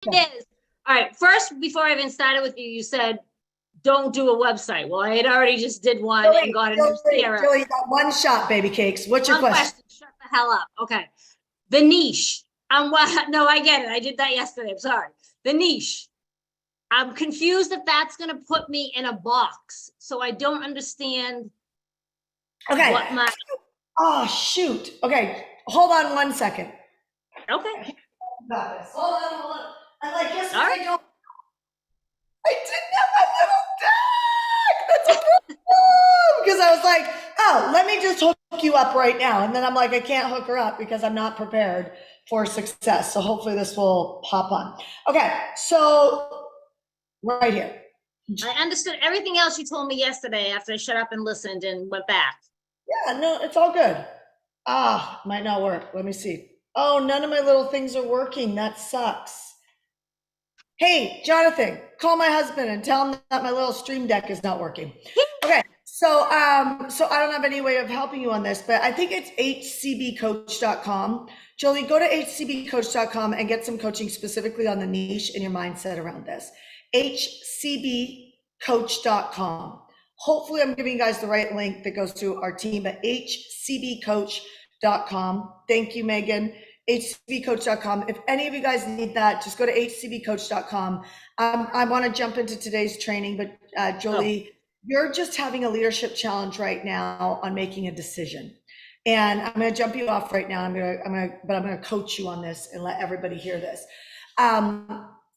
is. All right, first, before I even started with you, you said, don't do a website. Well, I had already just did one and got a new CRM. Joey, you got one shot, baby cakes. What's your One question? Shut the hell up. Okay. The niche. No, I get it. I did that yesterday. I'm sorry. The niche. I'm confused if that's going to put me in a box. So I don't understand Okay. what my. Oh, shoot. Okay. Hold on 1 second. Okay. Got this. Hold on. I'm like, yes, All right. I didn't have my little deck. That's a problem. Because I was like, oh, let me just hook you up right now. And then I'm like, I can't hook her up because I'm not prepared for success. So hopefully this will pop on. Okay. So right here. I understood everything else you told me yesterday after I shut up and listened and went back. Yeah, no, it's all good. Might not work. Let me see. Oh, none of my little things are working. That sucks. Hey, Jonathan, call my husband and tell him that my little stream deck is not working. Okay, so I don't have any way of helping you on this, but I think it's hcbcoach.com. Jolie, go to hcbcoach.com and get some coaching specifically on the niche and your mindset around this. hcbcoach.com. Hopefully I'm giving you guys the right link that goes to our team at hcbcoach.com. Thank you, Megan. hcbcoach.com. If any of you guys need that, just go to hcbcoach.com. I want to jump into today's training, but Jolie, you're just having a leadership challenge right now on making a decision. And I'm going to jump you off right now. I'm going to coach you on this and let everybody hear this.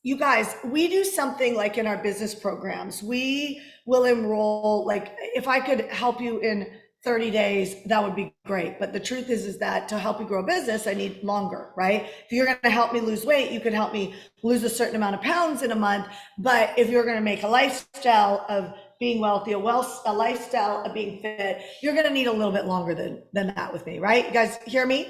You guys, we do something like in our business programs, we will enroll, like if I could help you in 30 days, that would be great. But the truth is that to help you grow a business, I need longer, right? If you're going to help me lose weight, you could help me lose a certain amount of pounds in a month. But if you're going to make a lifestyle of being wealthy, a lifestyle of being fit, you're going to need a little bit longer than that with me, right? You guys hear me?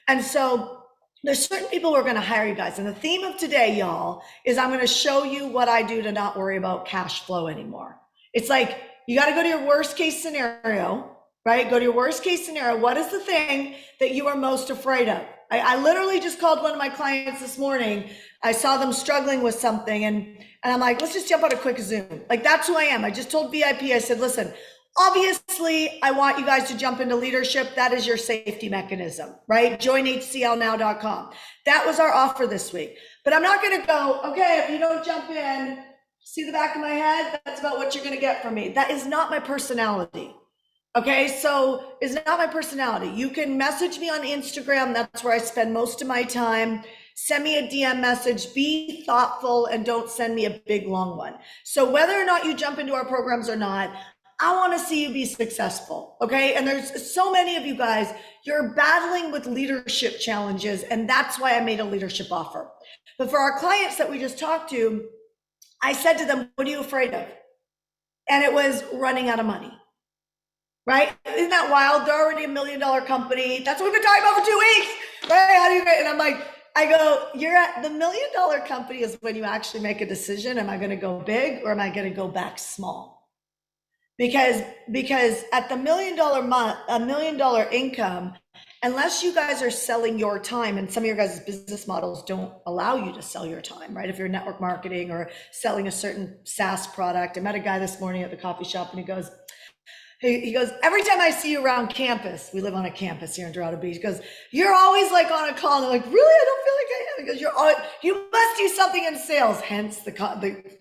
And so there's certain people who are going to hire you guys. And the theme of today, y'all, is I'm going to show you what I do to not worry about cash flow anymore. It's like, you got to go to your worst case scenario, right? Go to your worst case scenario. What is the thing that you are most afraid of? I literally just called one of my clients this morning. I saw them struggling with something and I'm like, let's just jump on a quick Zoom. Like, that's who I am. I just told VIP, I said, listen, obviously, I want you guys to jump into leadership. That is your safety mechanism, right? Join HCLnow.com. That was our offer this week. But I'm not going to go, okay, if you don't jump in, see the back of my head? That's about what you're going to get from me. That is not my personality. Okay, so it's not my personality. You can message me on Instagram. That's where I spend most of my time. Send me a DM message, be thoughtful, and don't send me a big long one. So whether or not you jump into our programs or not, I want to see you be successful, okay? And there's so many of you guys, you're battling with leadership challenges, and that's why I made a leadership offer. But for our clients that we just talked to, I said to them, what are you afraid of? And it was running out of money, right? Isn't that wild? They're already $1 million company. That's what we've been talking about for 2 weeks, right? How do you, and I'm like, I go, you're at the $1 million company is when you actually make a decision. Am I going to go big or am I going to go back small? Because at the $1 million income, unless you guys are selling your time, and some of your guys' business models don't allow you to sell your time, right? If you're network marketing or selling a certain SaaS product. I met a guy this morning at the coffee shop and he goes, every time I see you around campus, we live on a campus here in Dorado Beach, he goes, you're always like on a call. And I'm like, really? I don't feel like I am. He goes, you must do something in sales, hence the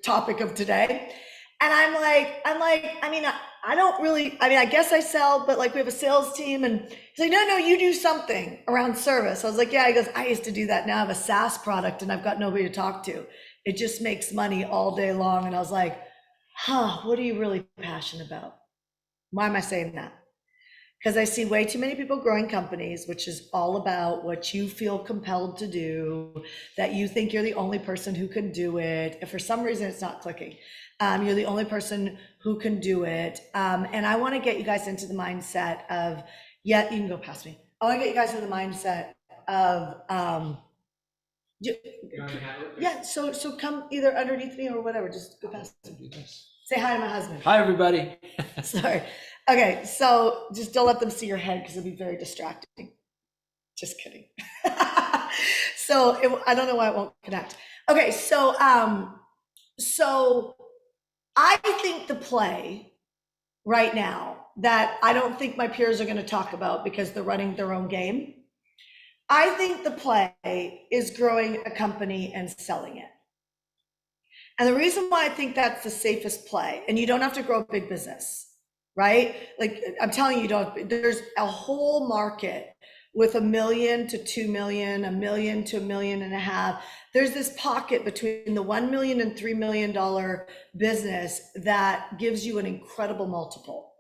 topic of today. And I'm like, I don't really, I guess I sell, but like we have a sales team. And he's like, no, you do something around service. I was like, yeah. He goes, I used to do that. Now I have a SaaS product and I've got nobody to talk to. It just makes money all day long. And I was like, what are you really passionate about? Why am I saying that? Because I see way too many people growing companies, which is all about what you feel compelled to do, that you think you're the only person who can do it. If for some reason it's not clicking, you're the only person who can do it. And I want to get you guys into the mindset of, yeah, you can go past me. I want to get you guys into the mindset of, yeah, so come either underneath me or whatever, just go past me. Say hi to my husband. Hi, everybody. Sorry. Okay, so just don't let them see your head because it'll be very distracting. Just kidding. I don't know why it won't connect. Okay, so I think the play right now that I don't think my peers are going to talk about because they're running their own game. I think the play is growing a company and selling it. And the reason why I think that's the safest play, and you don't have to grow a big business, right? Like I'm telling you, there's a whole market with 1 million to 2 million, 1 million to 1.5 million. There's this pocket between the 1 million and $3 million business that gives you an incredible multiple.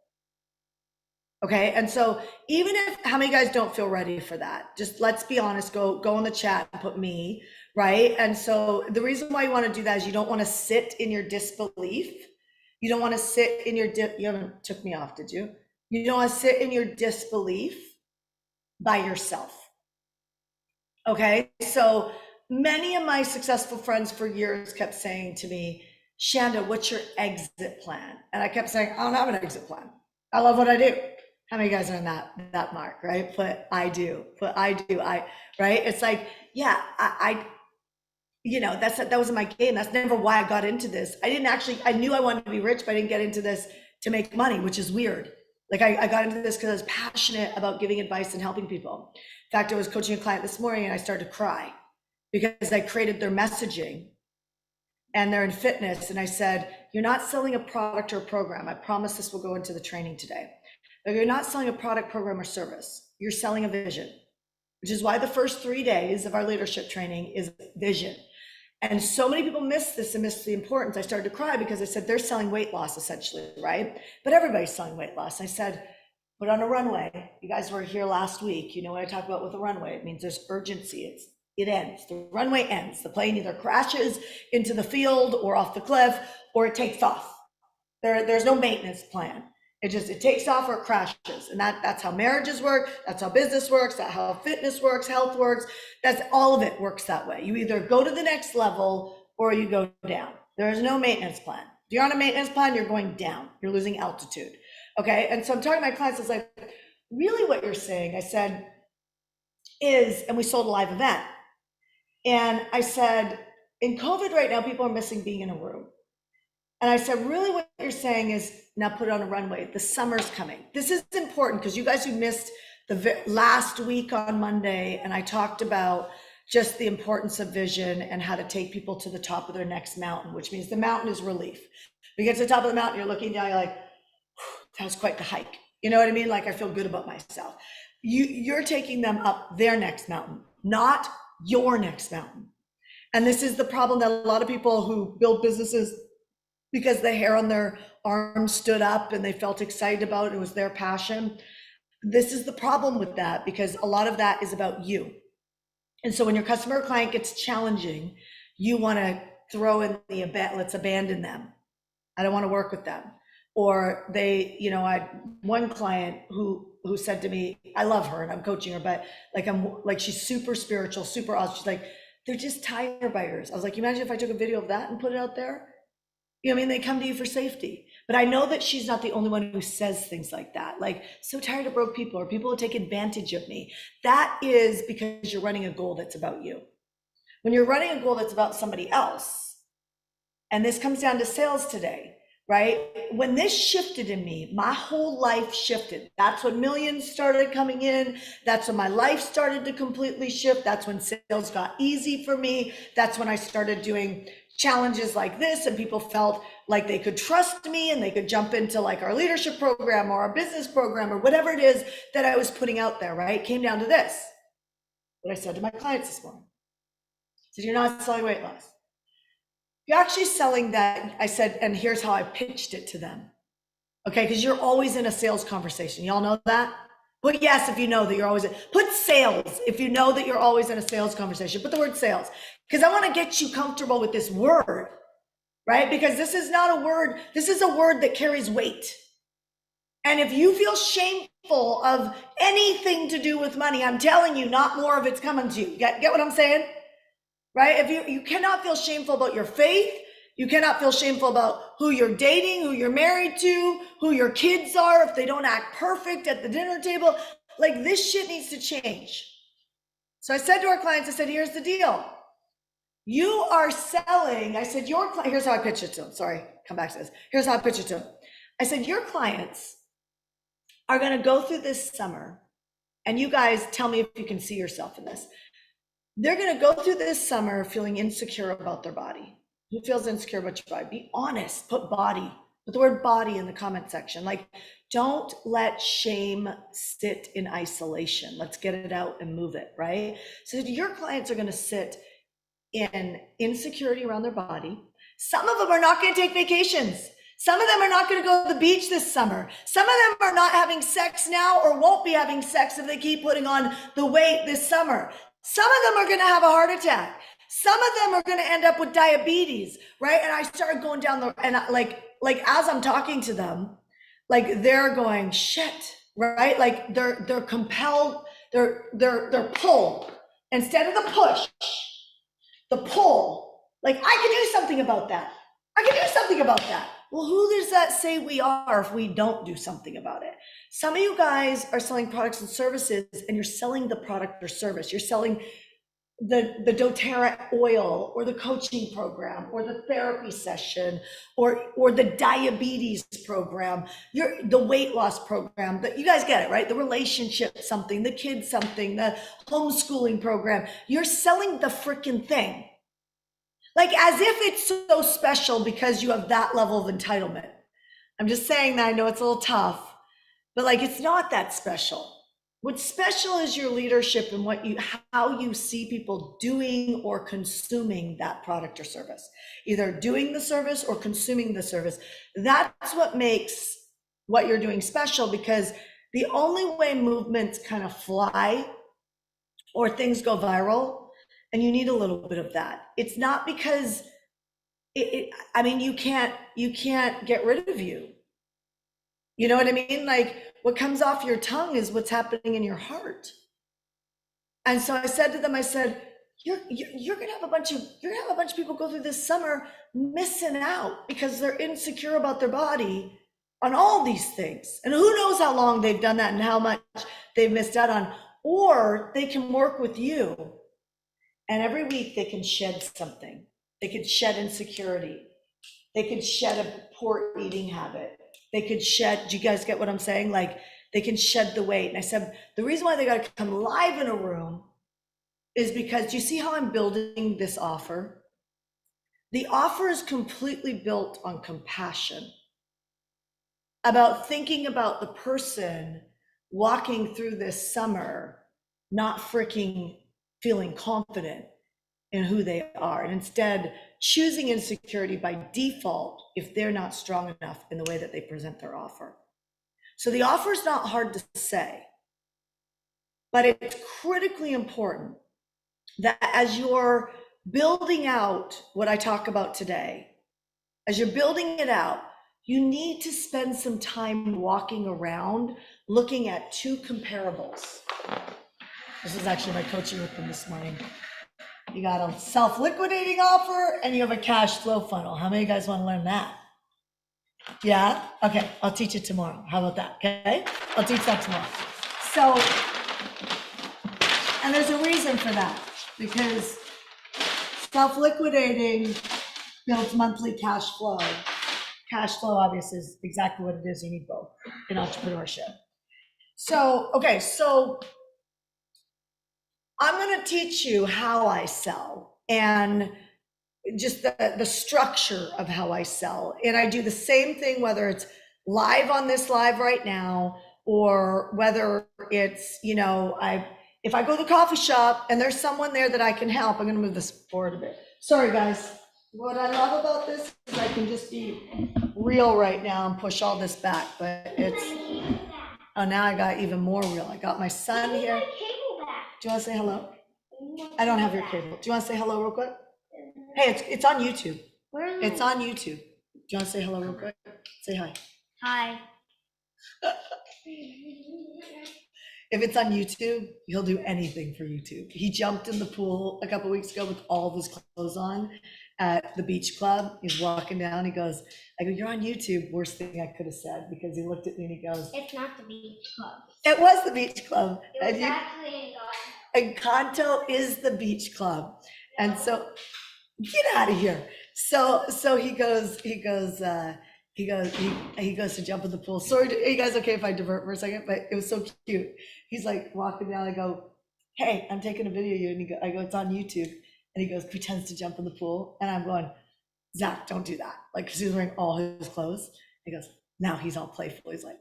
Okay. And so even if, how many guys don't feel ready for that? Just let's be honest, go in the chat and put me, right? And so the reason why you want to do that is you don't want to sit in your disbelief. You don't want to sit in your, you haven't took me off, did you? You don't want to sit in your disbelief by yourself. Okay. So many of my successful friends for years kept saying to me, Shanda, what's your exit plan? And I kept saying, I don't have an exit plan. I love what I do. How many guys are in that mark, right? But I do, right? It's like, yeah, I you know, that wasn't my game. That's never why I got into this. I knew I wanted to be rich, but I didn't get into this to make money, which is weird. Like I got into this because I was passionate about giving advice and helping people. In fact, I was coaching a client this morning and I started to cry because I created their messaging and they're in fitness. And I said, you're not selling a product or a program. I promise this will go into the training today. But you're not selling a product, program, or service. You're selling a vision, which is why the first 3 days of our leadership training is vision. And so many people miss this and miss the importance. I started to cry because I said, they're selling weight loss essentially, right? But everybody's selling weight loss. I said, put on a runway. You guys were here last week. You know what I talk about with a runway? It means there's urgency. It ends. The runway ends. The plane either crashes into the field or off the cliff, or it takes off. There's no maintenance plan. It takes off or it crashes. And that's how marriages work. That's how business works. That's how fitness works, health works. That's all of it works that way. You either go to the next level or you go down. There is no maintenance plan. If you're on a maintenance plan, you're going down. You're losing altitude. Okay. And so I'm talking to my clients, I was like, really what you're saying, I said, is, and we sold a live event. And I said, in COVID right now, people are missing being in a room. And I said, really what you're saying is now put it on a runway. The summer's coming. This is important because you guys who missed the last week on Monday, and I talked about just the importance of vision and how to take people to the top of their next mountain, which means the mountain is relief. You get to the top of the mountain, you're looking down, you're like, that was quite the hike. You know what I mean? Like I feel good about myself. You're taking them up their next mountain, not your next mountain. And this is the problem that a lot of people who build businesses because the hair on their arms stood up and they felt excited about it. It was their passion. This is the problem with that because a lot of that is about you. And so when your customer or client gets challenging, you want to throw in the let's abandon them. I don't want to work with them. Or they, you know, I had one client who said to me, I love her and I'm coaching her, but like she's super spiritual, super awesome. She's like, they're just tire biters. I was like, imagine if I took a video of that and put it out there. You know what I mean? They come to you for safety. But I know that she's not the only one who says things like that. Like, so tired of broke people or people who take advantage of me. That is because you're running a goal that's about you. When you're running a goal that's about somebody else, and this comes down to sales today, right? When this shifted in me, my whole life shifted. That's when millions started coming in. That's when my life started to completely shift. That's when sales got easy for me. That's when I started doing challenges like this and people felt like they could trust me and they could jump into like our leadership program or our business program or whatever it is that I was putting out there, right? It came down to this, what I said to my clients this morning. I said, you're not selling weight loss. You're actually selling that. I said, and here's how I pitched it to them. Okay, because you're always in a sales conversation. Y'all know that? Put yes if you know that you're always put sales if you know that you're always in a sales conversation. Put the word sales because I want to get you comfortable with this word, right? Because this is not a word. This is a word that carries weight. And if you feel shameful of anything to do with money, I'm telling you, not more of it's coming to you. Get what I'm saying? Right? If you cannot feel shameful about your faith, you cannot feel shameful about who you're dating, who you're married to, who your kids are, if they don't act perfect at the dinner table. Like this shit needs to change. So I said to our clients, I said, here's the deal. you are selling, I said, here's how I pitched it to him. Sorry, come back to this. Here's how I pitched it to him. I said, your clients are going to go through this summer, and you guys tell me if you can see yourself in this. They're going to go through this summer feeling insecure about their body. Who feels insecure about your body? Be honest, put the word body in the comment section. Like, don't let shame sit in isolation. Let's get it out and move it, right? So your clients are going to sit in insecurity around their body. Some of them are not going to take vacations. Some of them are not going to go to the beach this summer. Some of them are not having sex now or won't be having sex if they keep putting on the weight this summer. Some of them are going to have a heart attack. Some of them are going to end up with diabetes, right? And I started going down like as I'm talking to them, like they're going, shit, right? Like they're compelled, they're pulled instead of the push, the pull. Like, I can do something about that. I can do something about that. Well, who does that say we are if we don't do something about it? Some of you guys are selling products and services, and you're selling the product or service. You're selling the doTERRA oil, or the coaching program, or the therapy session, or the diabetes program, the weight loss program. That you guys get it, right? The relationship something, the kids something, the homeschooling program. You're selling the freaking thing. Like, as if it's so special because you have that level of entitlement. I'm just saying that. I know it's a little tough, but like, it's not that special. What's special is your leadership and how you see people doing or consuming that product or service, either doing the service or consuming the service. That's what makes what you're doing special, because the only way movements kind of fly or things go viral, and you need a little bit of that. It's not because I mean, you can't get rid of you. You know what I mean? Like, what comes off your tongue is what's happening in your heart. And so I said to them, I said, you're gonna have a bunch of people go through this summer missing out because they're insecure about their body on all these things. And who knows how long they've done that and how much they've missed out on. Or they can work with you, and every week they can shed something. They could shed insecurity. They could shed a poor eating habit. They could shed, do you guys get what I'm saying? Like, they can shed the weight. And I said, the reason why they got to come live in a room is because, do you see how I'm building this offer? The offer is completely built on compassion, about thinking about the person walking through this summer, not freaking feeling confident in who they are, and instead choosing insecurity by default if they're not strong enough in the way that they present their offer. So the offer is not hard to say, but it's critically important that as you're building out what I talk about today, as you're building it out, you need to spend some time walking around looking at two comparables. This is actually my coaching with them this morning. You got a self-liquidating offer and you have a cash flow funnel. How many of you guys want to learn that? Yeah? Okay, I'll teach it tomorrow. How about that? Okay, I'll teach that tomorrow. So, and there's a reason for that, because self-liquidating builds monthly cash flow. Cash flow, obviously, is exactly what it is. You need both in entrepreneurship. So, okay, so I'm going to teach you how I sell and just the structure of how I sell. And I do the same thing, whether it's live on this live right now, or whether it's, you know, if I go to the coffee shop and there's someone there that I can help. I'm going to move this forward a bit. Sorry, guys. What I love about this is I can just be real right now and push all this back, but it's, oh, now I got even more real. I got my son here. Do you want to say hello? I don't have your cable. Do you want to say hello real quick? Hey, it's on YouTube. It's on YouTube. Do you want to say hello real quick? Say hi. Hi. If it's on YouTube, he'll do anything for YouTube. He jumped in the pool a couple weeks ago with all of his clothes on at the beach club. He's walking down. He goes, I go, you're on YouTube. Worst thing I could have said, because he looked at me and he goes, It's not the beach club. it was the beach club. It was actually Encanto is the beach club. And so, get out of here. So he goes to jump in the pool. Sorry, are you guys okay if I divert for a second? But it was so cute. He's like walking down. I go, hey, I'm taking a video of you. And I go, it's on YouTube. And he goes, pretends to jump in the pool. And I'm going, Zach, don't do that. Like, 'cause he's wearing all his clothes. He goes, now he's all playful. He's like,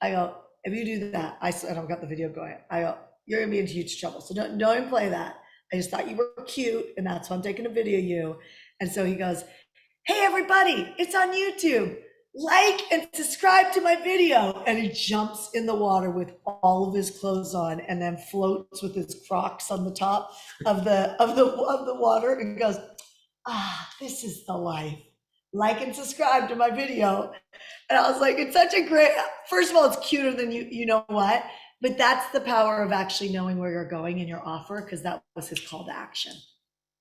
I go, if you do that, and I've got the video going. I go, you're gonna be in huge trouble. So don't even play that. I just thought you were cute, and that's why I'm taking a video of you. And so he goes, hey everybody, it's on YouTube. Like and subscribe to my video. And he jumps in the water with all of his clothes on and then floats with his Crocs on the top of the water and goes, this is the life. Like and subscribe to my video. And I was like, it's such a great, first of all, it's cuter than you know what, but that's the power of actually knowing where you're going in your offer, because that was his call to action,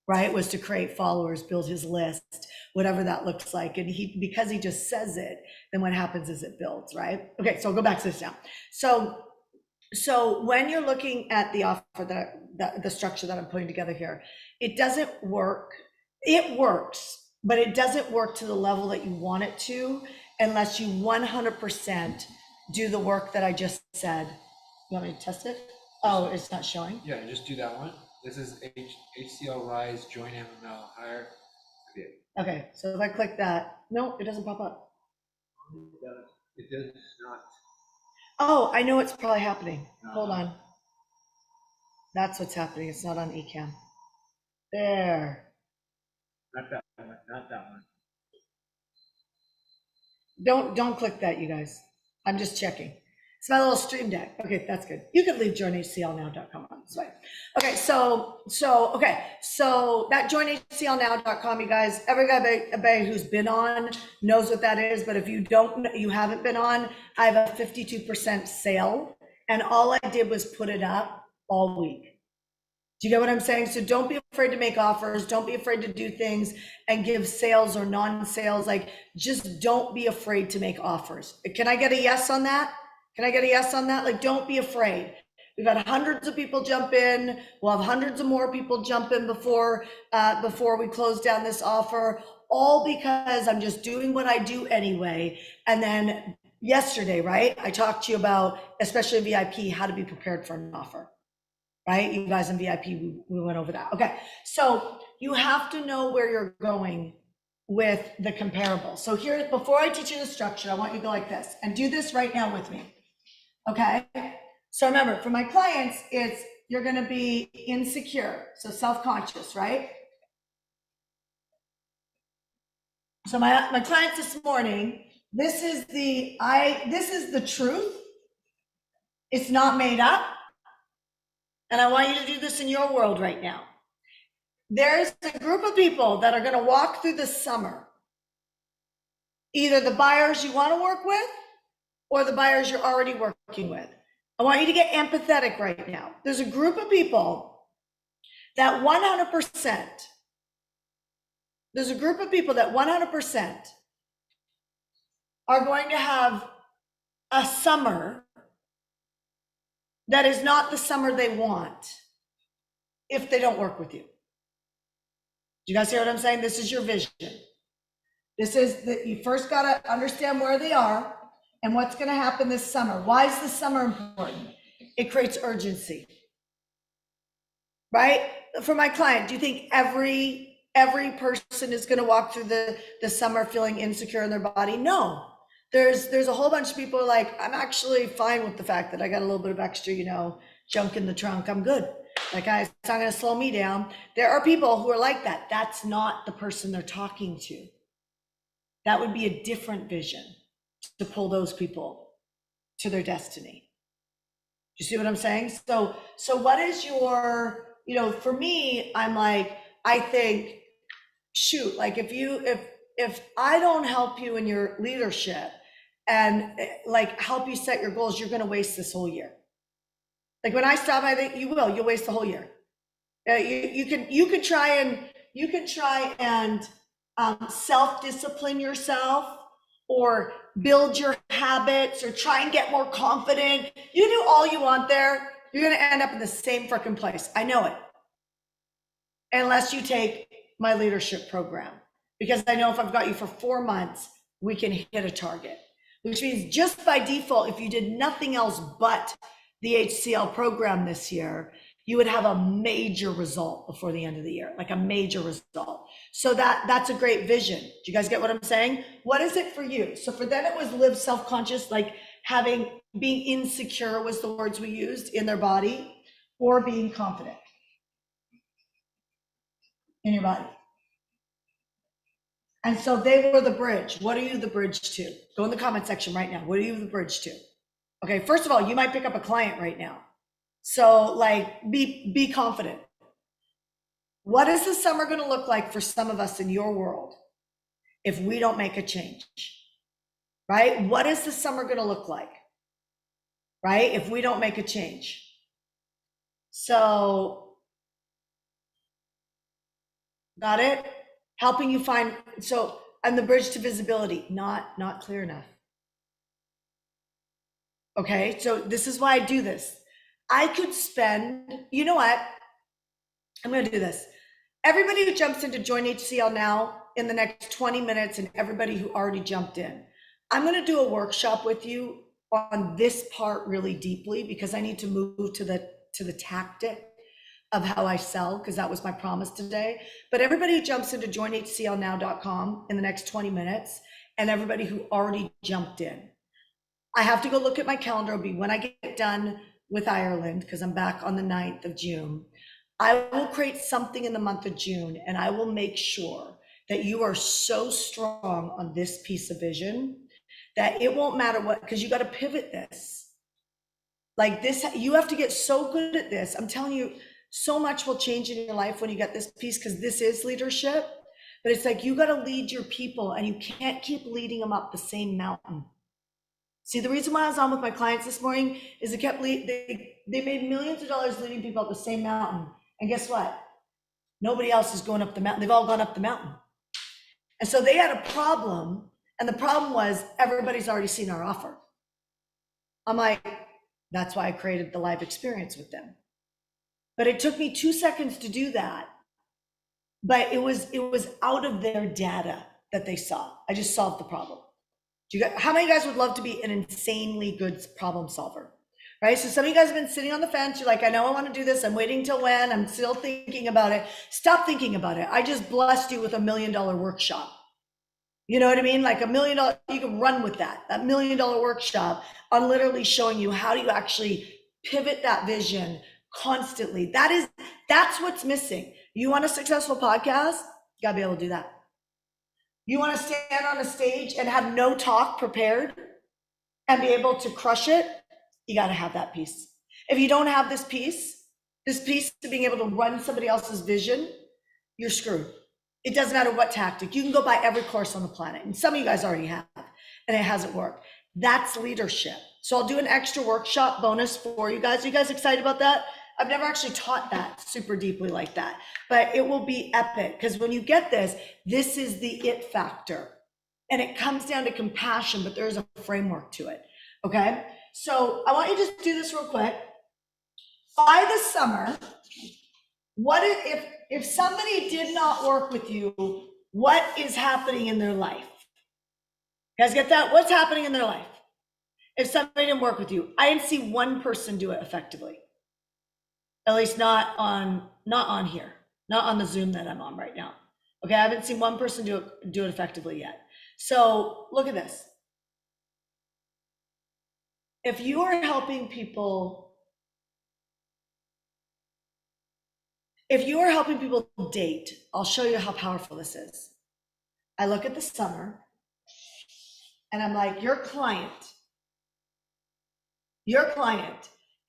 right? Was to create followers, build his list, whatever that looks like. And because he just says it, then what happens is it builds, right? Okay, so I'll go back to this now. So when you're looking at the offer the structure that I'm putting together here, it doesn't work. It works, but it doesn't work to the level that you want it to unless you 100% do the work that I just said. You want me to test it? Oh, it's not showing? Yeah, just do that one. This is HCL Rise, join MML, hire. Okay, so if I click that, no, it doesn't pop up. It does not. Oh, I know what's probably happening. Hold on. That's what's happening. It's not on Ecamm. There. Not that one, not that one. Don't click that, you guys. I'm just checking. It's my little stream deck. Okay, that's good. You can leave joinhclnow.com on this way. Okay, so that joinhclnow.com, you guys, everybody who's been on knows what that is, but if you haven't been on, I have a 52% sale, and all I did was put it up all week. Do you get what I'm saying? So don't be afraid to make offers. Don't be afraid to do things and give sales or non-sales. Like, just don't be afraid to make offers. Can I get a yes on that? Can I get a yes on that? Like, don't be afraid. We've had hundreds of people jump in. We'll have hundreds of more people jump in before we close down this offer, all because I'm just doing what I do anyway. And then yesterday, right, I talked to you about, especially in VIP, how to be prepared for an offer. Right? You guys in VIP, we went over that. Okay. So you have to know where you're going with the comparable. So here, before I teach you the structure, I want you to go like this and do this right now with me. Okay. So remember, for my clients, you're going to be insecure. So self-conscious, right? So my clients this morning, this is the truth. It's not made up. And I want you to do this in your world right now. There's a group of people that are going to walk through the summer, either the buyers you want to work with or the buyers you're already working with. I want you to get empathetic right now. There's a group of people that 100%, are going to have a summer that is not the summer they want if they don't work with you. Do you guys hear what I'm saying? This is your vision. This is that you first got to understand where they are and what's going to happen this summer. Why is this summer important? It creates urgency, right? For my client, do you think every person is going to walk through the summer feeling insecure in their body? No. There's a whole bunch of people like, I'm actually fine with the fact that I got a little bit of extra, junk in the trunk. I'm good. Like, it's not going to slow me down. There are people who are like that. That's not the person they're talking to. That would be a different vision to pull those people to their destiny. Do you see what I'm saying? So what is your, for me, I'm like, I think, shoot, like if I don't help you in your leadership and like help you set your goals, you're going to waste this whole year. Like when I stop, I think you'll waste the whole year. You can try and self-discipline yourself or build your habits or try and get more confident. You do all you want there, you're going to end up in the same freaking place. I know it. Unless you take my leadership program, because I know if I've got you for 4 months, we can hit a target, which means just by default, if you did nothing else but the HCL program this year, you would have a major result before the end of the year, like a major result. So that's a great vision. Do you guys get what I'm saying? What is it for you? So for them, it was live self-conscious, like being insecure was the words we used in their body, or being confident in your body. And so they were the bridge. What are you the bridge to? Go in the comment section right now. What are you the bridge to? Okay, first of all, you might pick up a client right now. So like, be confident. What is the summer gonna look like for some of us in your world if we don't make a change, right? What is the summer gonna look like, right? If we don't make a change. So, got it? Helping you find, so, and the bridge to visibility, not clear enough. Okay, so this is why I do this. I could spend, you know what? I'm gonna do this. Everybody who jumps into Join HCL now in the next 20 minutes and everybody who already jumped in, I'm gonna do a workshop with you on this part really deeply, because I need to move to the tactic of how I sell, because that was my promise today. But everybody who jumps into joinhclnow.com in the next 20 minutes, and everybody who already jumped in, I have to go look at my calendar. It'll be when I get done with Ireland, because I'm back on the 9th of June. I will create something in the month of June, and I will make sure that you are so strong on this piece of vision that it won't matter what, because you got to pivot this. Like this, you have to get so good at this. I'm telling you, so much will change in your life when you get this piece, because this is leadership. But it's like, you got to lead your people, and you can't keep leading them up the same mountain. See, the reason why I was on with my clients this morning is they made millions of dollars leading people up the same mountain. And guess what? Nobody else is going up the mountain. They've all gone up the mountain. And so they had a problem. And the problem was everybody's already seen our offer. I'm like, that's why I created the live experience with them. But it took me 2 seconds to do that. But it was out of their data that they saw. I just solved the problem. How many of you guys would love to be an insanely good problem solver? Right? So some of you guys have been sitting on the fence. You're like, I know I want to do this. I'm waiting till when? I'm still thinking about it. Stop thinking about it. I just blessed you with $1 million workshop. You know what I mean? Like $1 million, you can run with that $1 million workshop on literally showing you how do you actually pivot that vision constantly. That's what's missing. You want a successful podcast? You gotta be able to do that. You want to stand on a stage and have no talk prepared and be able to crush it? You got to have that piece. If you don't have this piece to being able to run somebody else's vision, you're screwed. It doesn't matter what tactic. You can go buy every course on the planet, and some of you guys already have, and it hasn't worked. That's leadership. So I'll do an extra workshop bonus for you guys. Are you guys excited about that? I've never actually taught that super deeply like that, but it will be epic, because when you get this is the it factor, and it comes down to compassion, but there's a framework to it. Okay. So I want you to just do this real quick. By the summer, what if somebody did not work with you, what is happening in their life? You guys get that? What's happening in their life? If somebody didn't work with you, I didn't see one person do it effectively. At least not on here, not on the Zoom that I'm on right now. Okay, I haven't seen one person do it effectively yet. So look at this. If you are helping people, date, I'll show you how powerful this is. I look at the summer and I'm like, your client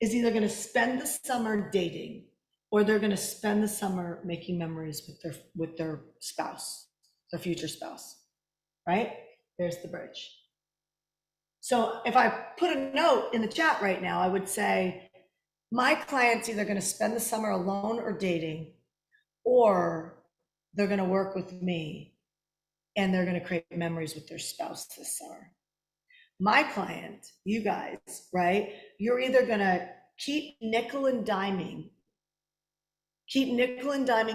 is either going to spend the summer dating, or they're going to spend the summer making memories with their spouse, their future spouse, right? There's the bridge. So if I put a note in the chat right now, I would say, my client's either going to spend the summer alone or dating, or they're going to work with me and they're going to create memories with their spouse this summer. My client, you guys, right? You're either going to keep nickel and diming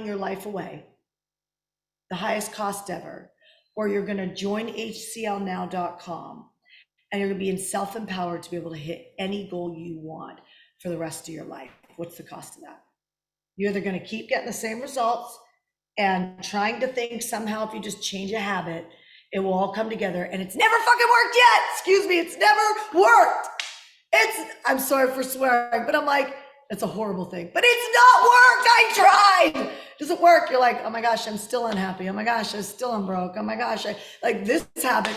your life away, the highest cost ever, or you're going to join hclnow.com and you're going to be self-empowered to be able to hit any goal you want for the rest of your life. What's the cost of that? You're either going to keep getting the same results and trying to think somehow if you just change a habit, it will all come together, and it's never fucking worked yet. Excuse me, it's never worked. I'm sorry for swearing, but I'm like, it's a horrible thing, but it's not worked. I tried. Does it work? You're like, oh my gosh, I'm still unhappy. Oh my gosh, I'm broke. Oh my gosh, like this habit,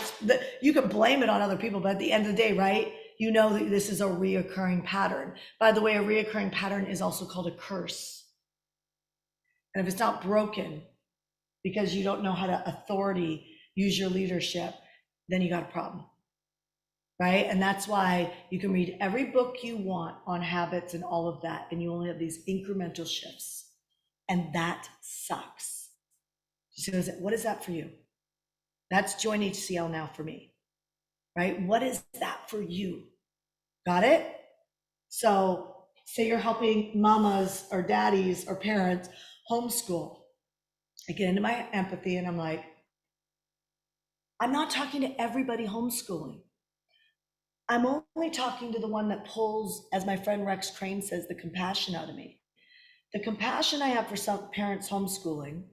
you can blame it on other people, but at the end of the day, right? You know that this is a reoccurring pattern. By the way, a reoccurring pattern is also called a curse. And if it's not broken because you don't know how to use your leadership, then you got a problem. Right? And that's why you can read every book you want on habits and all of that, and you only have these incremental shifts. And that sucks. So what is that for you? That's Join HCL Now for me. Right? What is that for you? Got it? So say you're helping mamas or daddies or parents homeschool. I get into my empathy and I'm like, I'm not talking to everybody homeschooling. I'm only talking to the one that pulls, as my friend Rex Crane says, the compassion out of me. The compassion I have for some parents homeschooling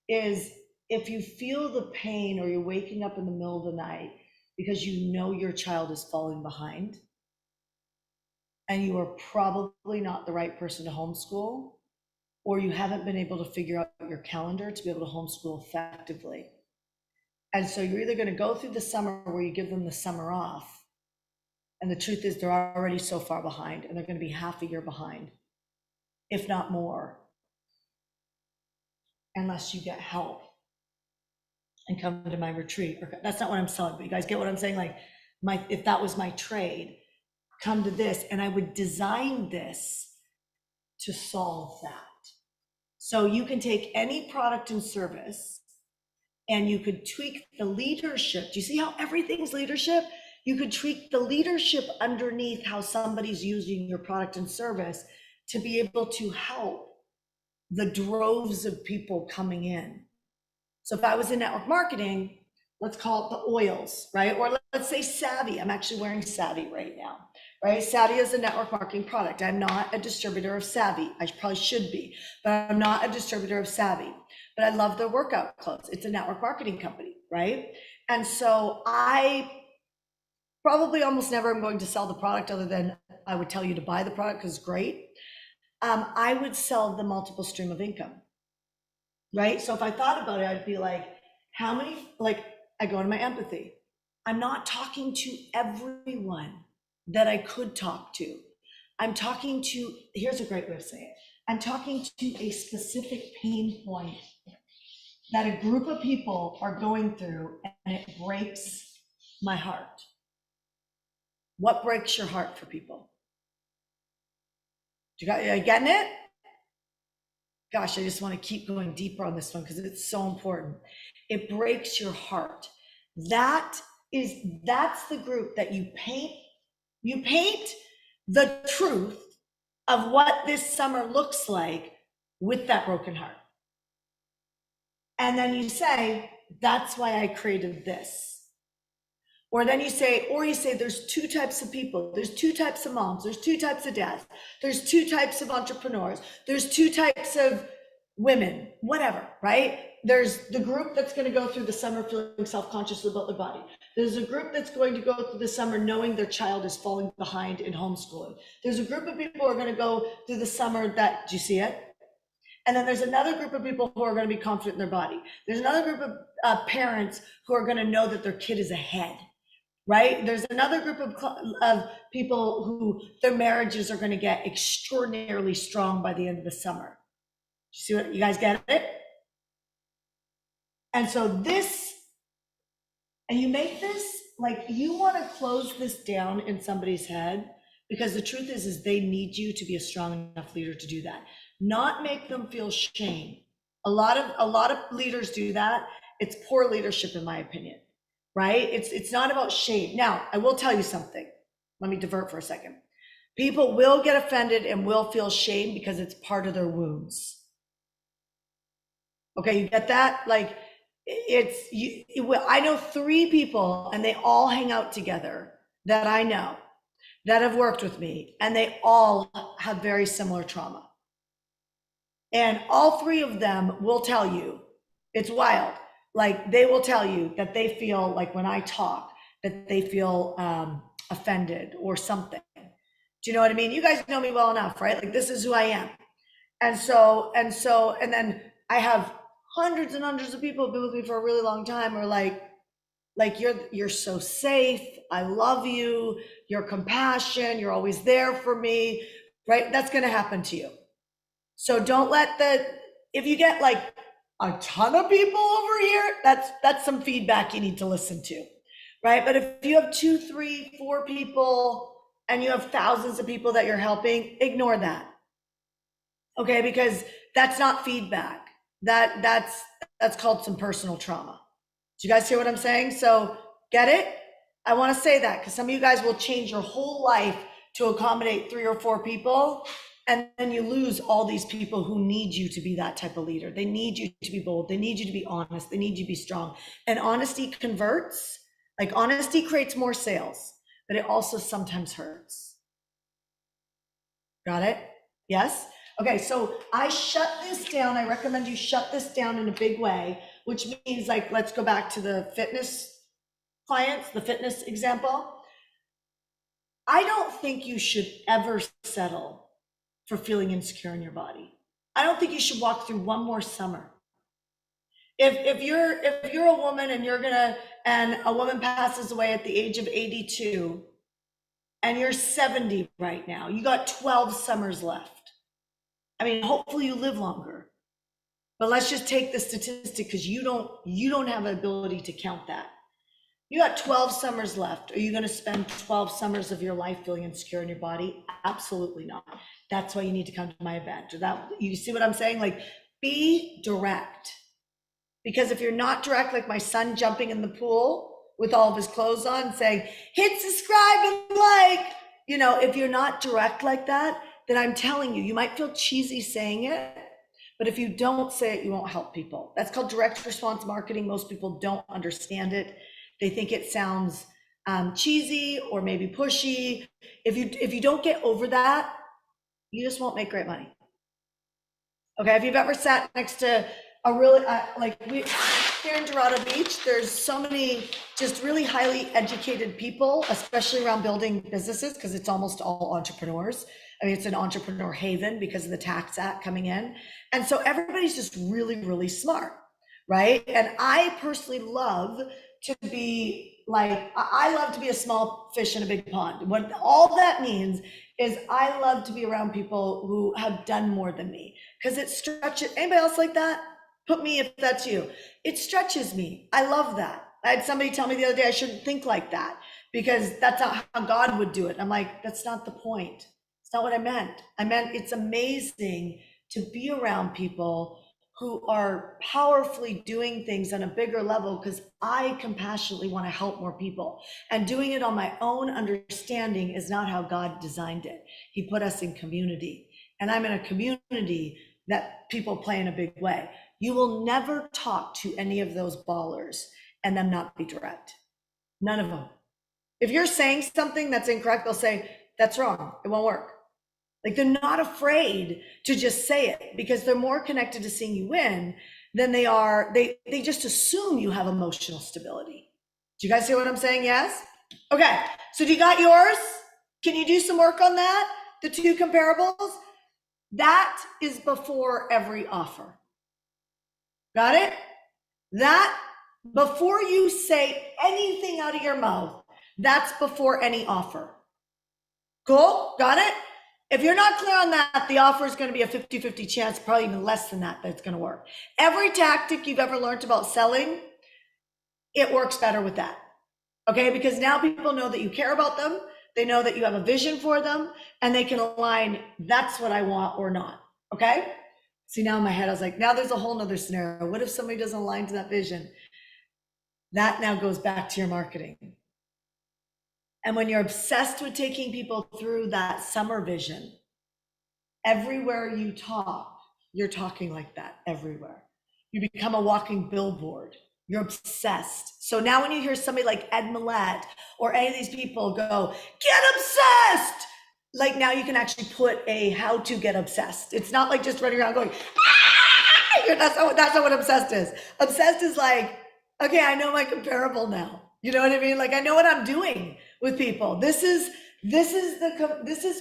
is if you feel the pain or you're waking up in the middle of the night because you know your child is falling behind and you are probably not the right person to homeschool, or you haven't been able to figure out your calendar to be able to homeschool effectively. And so you're either going to go through the summer where you give them the summer off, and the truth is they're already so far behind, and they're going to be half a year behind, if not more, unless you get help and come to my retreat. That's not what I'm selling, but you guys get what I'm saying? Like, if that was my trade, come to this, and I would design this to solve that. So you can take any product and service and you could tweak the leadership. Do you see how everything's leadership? You could tweak the leadership underneath how somebody's using your product and service to be able to help the droves of people coming in. So if I was in network marketing, let's call it the oils, right? Or let's say Savvy. I'm actually wearing Savvy right now, right? Savvy is a network marketing product. I'm not a distributor of Savvy. I probably should be, but I'm not a distributor of Savvy. But I love their workout clothes. It's a network marketing company, right? And so I probably almost never am going to sell the product other than I would tell you to buy the product because it's great. I would sell the multiple stream of income, right? So if I thought about it, I'd be like, how many, like I go into my empathy. I'm not talking to everyone that I could talk to. I'm talking to, here's a great way of saying it. I'm talking to a specific pain point that a group of people are going through, and it breaks my heart. What breaks your heart for people? Are you getting it? Gosh, I just want to keep going deeper on this one because it's so important. It breaks your heart. That's the group that you paint the truth of what this summer looks like with that broken heart. And then you say, that's why I created this. Or then you say, there's two types of people. There's two types of moms. There's two types of dads. There's two types of entrepreneurs. There's two types of women, whatever, right? There's the group that's going to go through the summer feeling self-conscious about their body. There's a group that's going to go through the summer knowing their child is falling behind in homeschooling. There's a group of people who are going to go through the summer do you see it? And then there's another group of people who are going to be confident in their body. There's another group of parents who are going to know that their kid is ahead. Right? There's another group of people who their marriages are going to get extraordinarily strong by the end of the summer. You see what you guys get it? And so and you make this, like you want to close this down in somebody's head, because the truth is they need you to be a strong enough leader to do that. Not make them feel shame. A lot of leaders do that. It's poor leadership, in my opinion. Right? It's not about shame. Now, I will tell you something. Let me divert for a second. People will get offended and will feel shame because it's part of their wounds. Okay, you get that? Like, I know 3 people and they all hang out together that I know that have worked with me, and they all have very similar trauma. And all 3 of them will tell you, it's wild. Like, they will tell you that they feel like when I talk, that they feel offended or something. Do you know what I mean? You guys know me well enough, right? Like, this is who I am. And then I have hundreds and hundreds of people who've been with me for a really long time are like you're so safe. I love you. Your compassion. You're always there for me, right? That's going to happen to you. So don't let if you get like a ton of people over here, that's some feedback you need to listen to, right? But if you have 2, 3, 4 people and you have thousands of people that you're helping, ignore that. Okay, because that's not feedback. That's called some personal trauma. Do you guys hear what I'm saying? So get it? I want to say that because some of you guys will change your whole life to accommodate 3 or 4 people, and then you lose all these people who need you to be that type of leader. They need you to be bold. They need you to be honest. They need you to be strong. And honesty converts. Like, honesty creates more sales, but it also sometimes hurts. Got it? Yes? Okay, so I shut this down. I recommend you shut this down in a big way, which means, like, let's go back to the fitness clients, the fitness example. I don't think you should ever settle for feeling insecure in your body. I don't think you should walk through one more summer. If you're a woman and a woman passes away at the age of 82 and you're 70 right now, you got 12 summers left. I mean, hopefully you live longer, but let's just take the statistic because you don't have the ability to count that. You got 12 summers left. Are you going to spend 12 summers of your life feeling insecure in your body? Absolutely not. That's why you need to come to my event. You see what I'm saying? Like, be direct. Because if you're not direct, like my son jumping in the pool with all of his clothes on saying, hit subscribe and like, if you're not direct like that, then I'm telling you, you might feel cheesy saying it, but if you don't say it, you won't help people. That's called direct response marketing. Most people don't understand it. They think it sounds cheesy or maybe pushy. If you don't get over that, you just won't make great money. Okay, if you've ever sat next to a really, here in Dorado Beach, there's so many just really highly educated people, especially around building businesses, because it's almost all entrepreneurs. I mean, it's an entrepreneur haven because of the tax act coming in. And so everybody's just really, really smart, right? And I personally love to be I love to be a small fish in a big pond. What all that means is I love to be around people who have done more than me, because it stretches. Anybody else like that? Put me if that's you. It stretches me. I love that. I had somebody tell me the other day I shouldn't think like that because that's not how God would do it. I'm like, that's not the point. It's not what I meant. I meant it's amazing to be around people who are powerfully doing things on a bigger level, because I compassionately want to help more people. And doing it on my own understanding is not how God designed it. He put us in community. And I'm in a community that people play in a big way. You will never talk to any of those ballers and them not be direct. None of them. If you're saying something that's incorrect, they'll say, that's wrong. It won't work. Like, they're not afraid to just say it because they're more connected to seeing you win than they are. They just assume you have emotional stability. Do you guys hear what I'm saying? Yes? Okay. So do you got yours? Can you do some work on that? The 2 comparables? That is before every offer. Got it? That, before you say anything out of your mouth, that's before any offer. Cool? Got it? If you're not clear on that, the offer is going to be a 50-50 chance, probably even less than that, it's going to work. Every tactic you've ever learned about selling, it works better with that. Okay? Because now people know that you care about them. They know that you have a vision for them, and they can align, that's what I want or not. Okay? See, now in my head, I was like, now there's a whole nother scenario. What if somebody doesn't align to that vision? That now goes back to your marketing. And when you're obsessed with taking people through that summer vision, everywhere you talk, you're talking like that everywhere. you become a walking billboard. You're obsessed. So now when you hear somebody like Ed Millett or any of these people go, get obsessed, like now you can actually put a how to get obsessed. It's not like just running around going, ah! That's not what obsessed is. Obsessed is like, okay, I know my comparable now. You know what I mean? Like I know what I'm doing with people. This is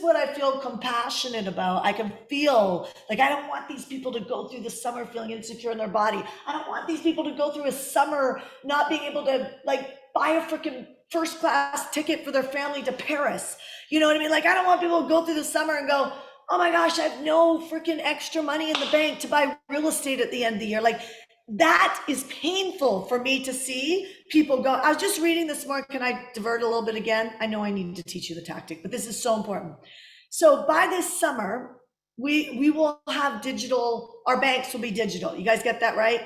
what I feel compassionate about. I can feel like I don't want these people to go through the summer feeling insecure in their body. I don't want these people to go through a summer not being able to like buy a freaking first class ticket for their family to Paris. You know what I mean? Like I don't want people to go through the summer and go, oh my gosh, I have no freaking extra money in the bank to buy real estate at the end of the year. Like that is painful for me to see people go. I was just reading this morning. Can I divert a little bit again? I know I need to teach you the tactic, but this is so important. So by this summer, we will have digital, our banks will be digital. You guys get that right?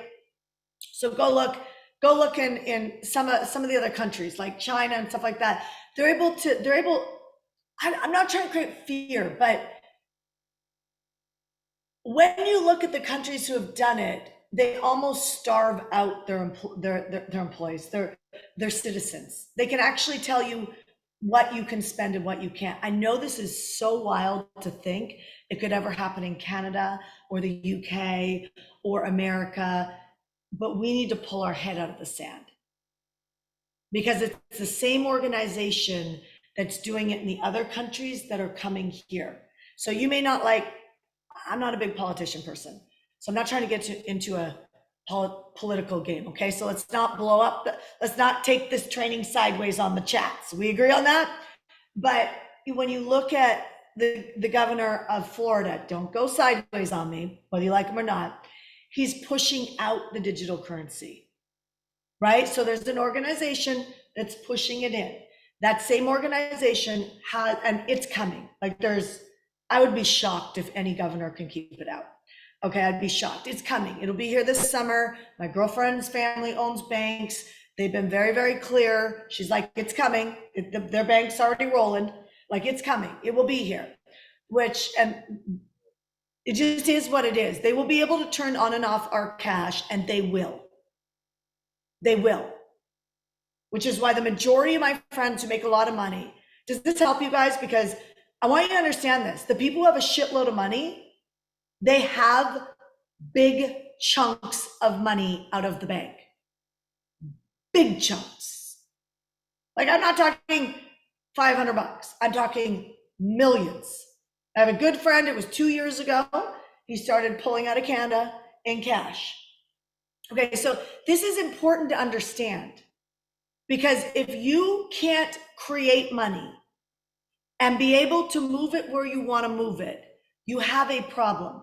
So go look in some of the other countries like China and stuff like that. I'm not trying to create fear, but when you look at the countries who have done it, they almost starve out their employees, their citizens. They can actually tell you what you can spend and what you can't. I know this is so wild to think it could ever happen in Canada or the UK or America, but we need to pull our head out of the sand because it's the same organization that's doing it in the other countries that are coming here. So you may not like, I'm not a big politician person. So I'm not trying to get into a political game, okay? So let's not blow up, let's not take this training sideways on the chats. We agree on that? But when you look at the governor of Florida, don't go sideways on me, whether you like him or not, he's pushing out the digital currency, right? So there's an organization that's pushing it in. That same organization has, and it's coming. Like I would be shocked if any governor can keep it out. Okay, I'd be shocked. It's coming. It'll be here this summer. My girlfriend's family owns banks. They've been very, very clear. She's like, it's coming. Their bank's already rolling. Like, it's coming. It will be here. And it just is what it is. They will be able to turn on and off our cash, and they will. They will. Which is why the majority of my friends who make a lot of money, does this help you guys? Because I want you to understand this. The people who have a shitload of money, they have big chunks of money out of the bank. Big chunks. Like I'm not talking $500. I'm talking millions. I have a good friend, it was 2 years ago. He started pulling out of Canada in cash. Okay, so this is important to understand because if you can't create money and be able to move it where you want to move it, you have a problem.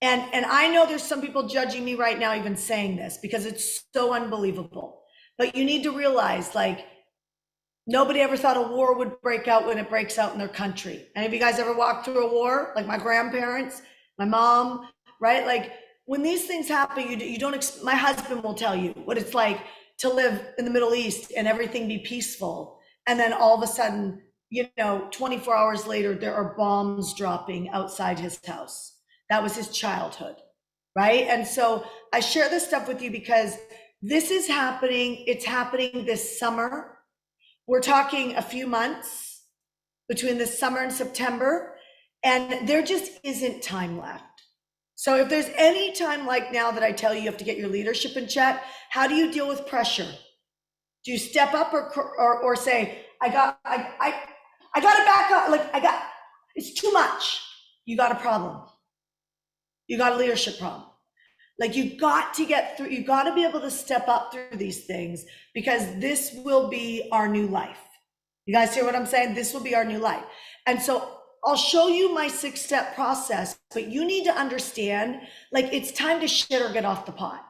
And I know there's some people judging me right now even saying this because it's so unbelievable. But you need to realize, like, nobody ever thought a war would break out when it breaks out in their country. Any of you guys ever walked through a war? Like my grandparents, my mom, right? Like when these things happen, you don't, my husband will tell you what it's like to live in the Middle East and everything be peaceful. And then all of a sudden, 24 hours later, there are bombs dropping outside his house. That was his childhood, right? And so I share this stuff with you because this is happening. It's happening this summer. We're talking a few months between this summer and September, and there just isn't time left. So if there's any time like now that I tell you have to get your leadership in check, how do you deal with pressure? Do you step up or say, I got to back up, it's too much. You got a problem. You got a leadership problem. Like you got to get through, you got to be able to step up through these things because this will be our new life. You guys hear what I'm saying? This will be our new life. And so I'll show you my 6-step process, but you need to understand, like it's time to shit or get off the pot.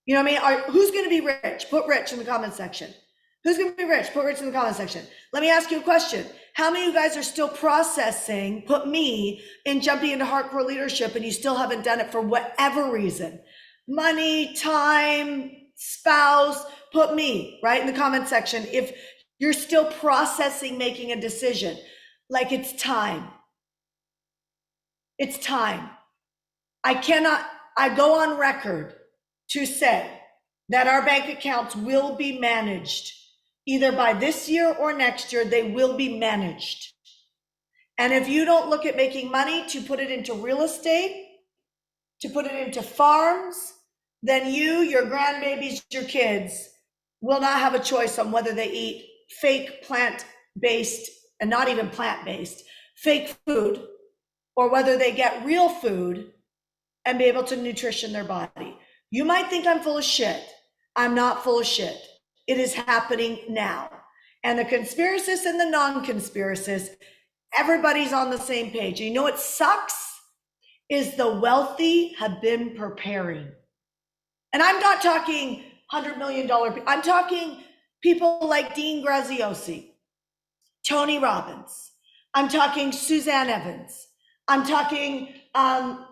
You know what I mean? Who's going to be rich? Put rich in the comment section. Who's going to be rich? Put rich in the comment section. Let me ask you a question. How many of you guys are still processing, put me in jumping into hardcore leadership and you still haven't done it for whatever reason? Money, time, spouse, put me right in the comment section. If you're still processing making a decision, like it's time. It's time. I cannot, I go on record to say that our bank accounts will be managed either by this year or next year. They will be managed. And if you don't look at making money to put it into real estate, to put it into farms, then you, your grandbabies, your kids will not have a choice on whether they eat fake plant-based, and not even plant-based, fake food, or whether they get real food and be able to nutrition their body. You might think I'm full of shit. I'm not full of shit. It is happening now. And the conspiracists and the non-conspiracists, everybody's on the same page. You know what sucks? Is the wealthy have been preparing. And I'm not talking $100 million. I'm talking people like Dean Graziosi, Tony Robbins. I'm talking Suzanne Evans. I'm talking, I'm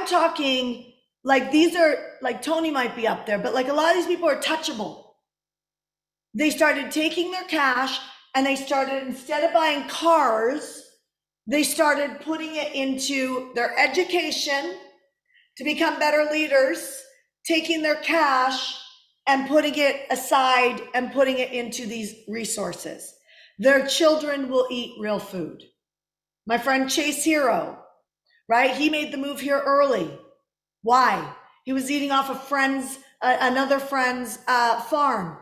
talking like these are, like Tony might be up there, but like a lot of these people are touchable. They started taking their cash and they started, instead of buying cars, they started putting it into their education to become better leaders, taking their cash and putting it aside and putting it into these resources. Their children will eat real food. My friend Chase Hero, right? He made the move here early. Why? He was eating off a another friend's farm.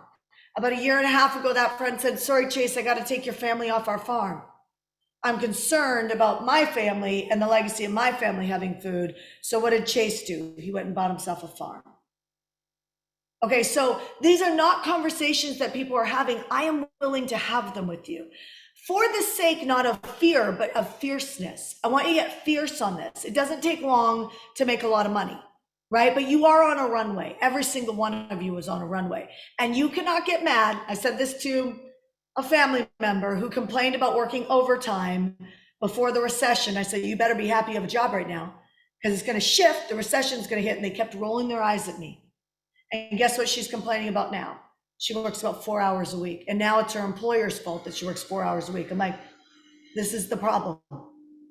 About a year and a half ago, that friend said, sorry, Chase, I got to take your family off our farm. I'm concerned about my family and the legacy of my family having food. So what did Chase do? He went and bought himself a farm. Okay, so these are not conversations that people are having. I am willing to have them with you for the sake, not of fear, but of fierceness. I want you to get fierce on this. It doesn't take long to make a lot of money, right? But you are on a runway. Every single one of you is on a runway, and you cannot get mad. I said this to a family member who complained about working overtime before the recession. I said, you better be happy you have a job right now because it's going to shift. The recession is going to hit. And they kept rolling their eyes at me. And guess what she's complaining about now? She works about 4 hours a week. And now it's her employer's fault that she works 4 hours a week. I'm like, this is the problem.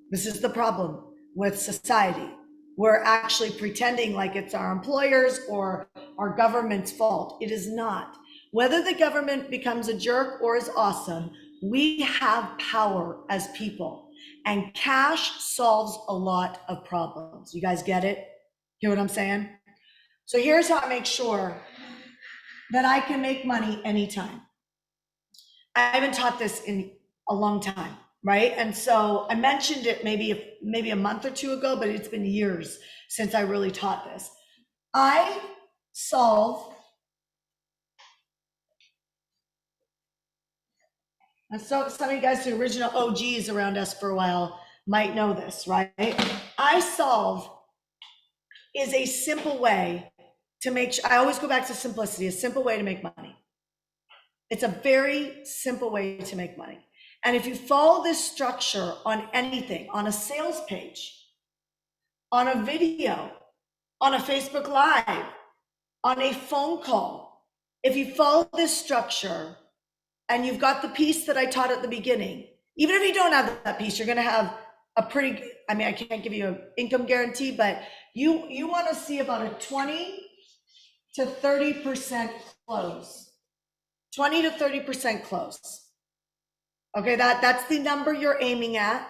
This is the problem with society. We're actually pretending like it's our employers or our government's fault. It is not. Whether the government becomes a jerk or is awesome, we have power as people, and cash solves a lot of problems. You guys get it? Hear what I'm saying? So here's how I make sure that I can make money anytime. I haven't taught this in a long time, right? And so I mentioned it maybe a month or two ago, but it's been years since I really taught this. I solve. And so some of you guys, the original OGs around us for a while, might know this, right? iSolve is a simple way to make sure, I always go back to simplicity, a simple way to make money. It's a very simple way to make money. And if you follow this structure on anything, on a sales page, on a video, on a Facebook Live, on a phone call, if you follow this structure, and you've got the piece that I taught at the beginning, even if you don't have that piece, you're going to have a pretty, I mean, I can't give you an income guarantee, but you want to see about a 20 to 30% close. 20 to 30% close. Okay, that's the number you're aiming at,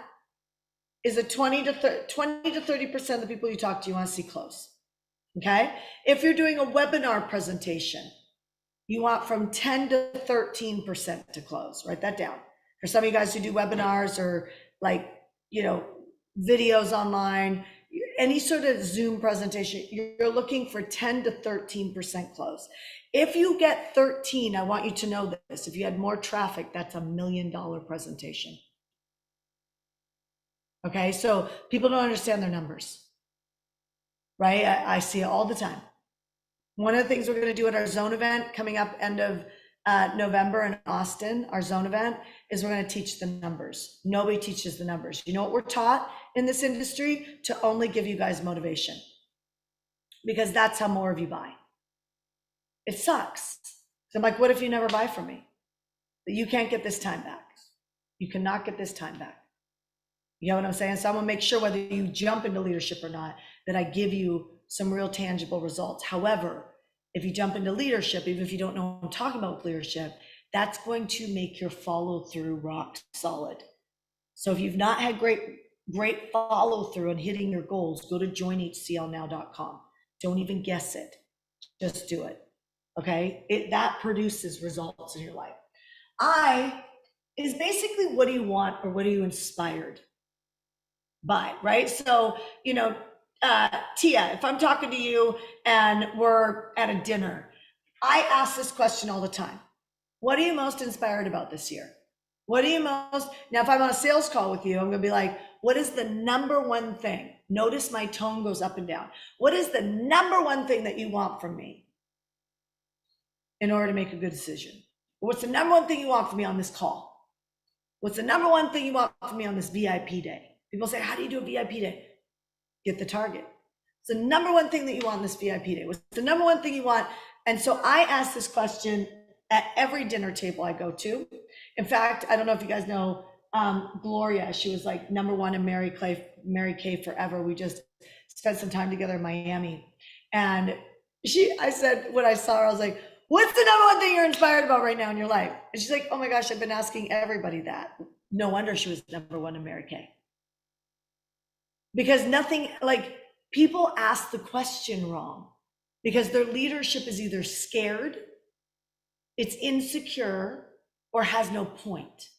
is a 20 to 30% of the people you talk to, you want to see close. Okay, if you're doing a webinar presentation, you want from 10 to 13% to close. Write that down. For some of you guys who do webinars or videos online, any sort of Zoom presentation, you're looking for 10 to 13% close. If you get 13, I want you to know this. If you had more traffic, that's $1 million presentation. Okay, so people don't understand their numbers, right? I see it all the time. One of the things we're going to do at our zone event coming up end of November in Austin, our zone event, is we're going to teach the numbers. Nobody teaches the numbers. You know what we're taught in this industry? To only give you guys motivation, because that's how more of you buy. It sucks. So I'm like, what if you never buy from me? You can't get this time back. You cannot get this time back. You know what I'm saying? So I'm gonna make sure whether you jump into leadership or not, that I give you some real tangible results. However, if you jump into leadership, even if you don't know what I'm talking about with leadership, that's going to make your follow through rock solid. So if you've not had great follow through on hitting your goals, go to joinhclnow.com. Don't even guess it. Just do it. Okay? That produces results in your life. I is basically, what do you want or what are you inspired by, right? So, Tia, if I'm talking to you and we're at a dinner, I ask this question all the time. What are you most inspired about this year? What are you most, now if I'm on a sales call with you, I'm gonna be like, what is the number one thing? Notice my tone goes up and down. What is the number one thing that you want from me in order to make a good decision? What's the number one thing you want from me on this call? What's the number one thing you want from me on this VIP day? People say, how do you do a VIP day? Get the target. It's the number one thing that you want on this VIP day. What's the number one thing you want? And so I ask this question at every dinner table I go to. In fact, I don't know if you guys know Gloria. She was like number one in Mary Kay forever. We just spent some time together in Miami. And I said, when I saw her, I was like, what's the number one thing you're inspired about right now in your life? And she's like, oh my gosh, I've been asking everybody that. No wonder she was number one in Mary Kay. Because people ask the question wrong because their leadership is either scared, it's insecure, or has no point.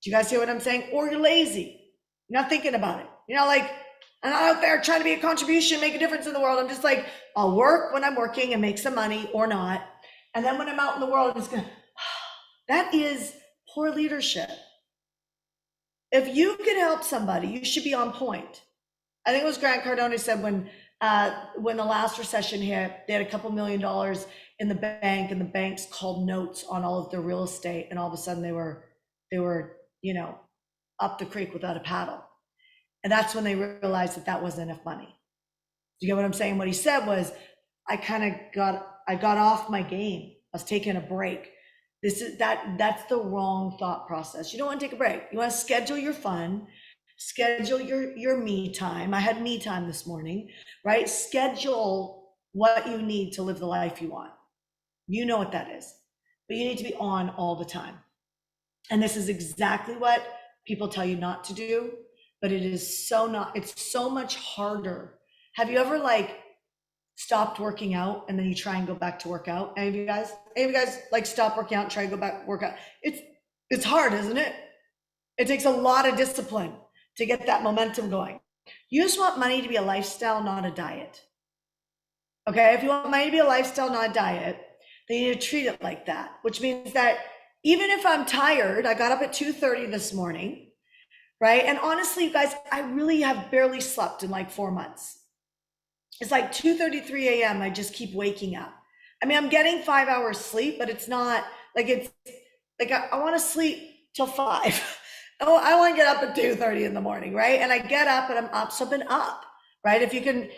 Do you guys hear what I'm saying? Or you're lazy. You're not thinking about it. I'm not out there trying to be a contribution, make a difference in the world. I'm just like, I'll work when I'm working and make some money or not. And then when I'm out in the world, I'm just going, that is poor leadership. If you can help somebody, you should be on point. I think it was Grant Cardone said when the last recession hit, they had a couple $1 million in the bank, and the banks called notes on all of their real estate, and all of a sudden they were up the creek without a paddle. And that's when they realized that wasn't enough money. Do you get what I'm saying? What he said was, I got off my game. I was taking a break. That's the wrong thought process. You don't want to take a break. You want to schedule your fun, schedule your me time. I had me time this morning, right? Schedule what you need to live the life you want. You know what that is, but you need to be on all the time. And this is exactly what people tell you not to do, but it's so much harder. Have you ever stopped working out and then you try and go back to work out? Any of you guys stop working out and try to go back work out? It's hard, isn't it? It takes a lot of discipline to get that momentum going. You just want money to be a lifestyle, not a diet. Okay, if you want money to be a lifestyle, not a diet, then you need to treat it like that, which means that even if I'm tired, I got up at 2:30 this morning, right? And honestly, you guys, I really have barely slept in 4 months. It's 2:33 a.m. I just keep waking up. I mean, I'm getting 5 hours sleep, but it's not I want to sleep till 5. Oh, I want to get up at 2:30 in the morning, right? And I get up and I'm up, so I've been up, right? If you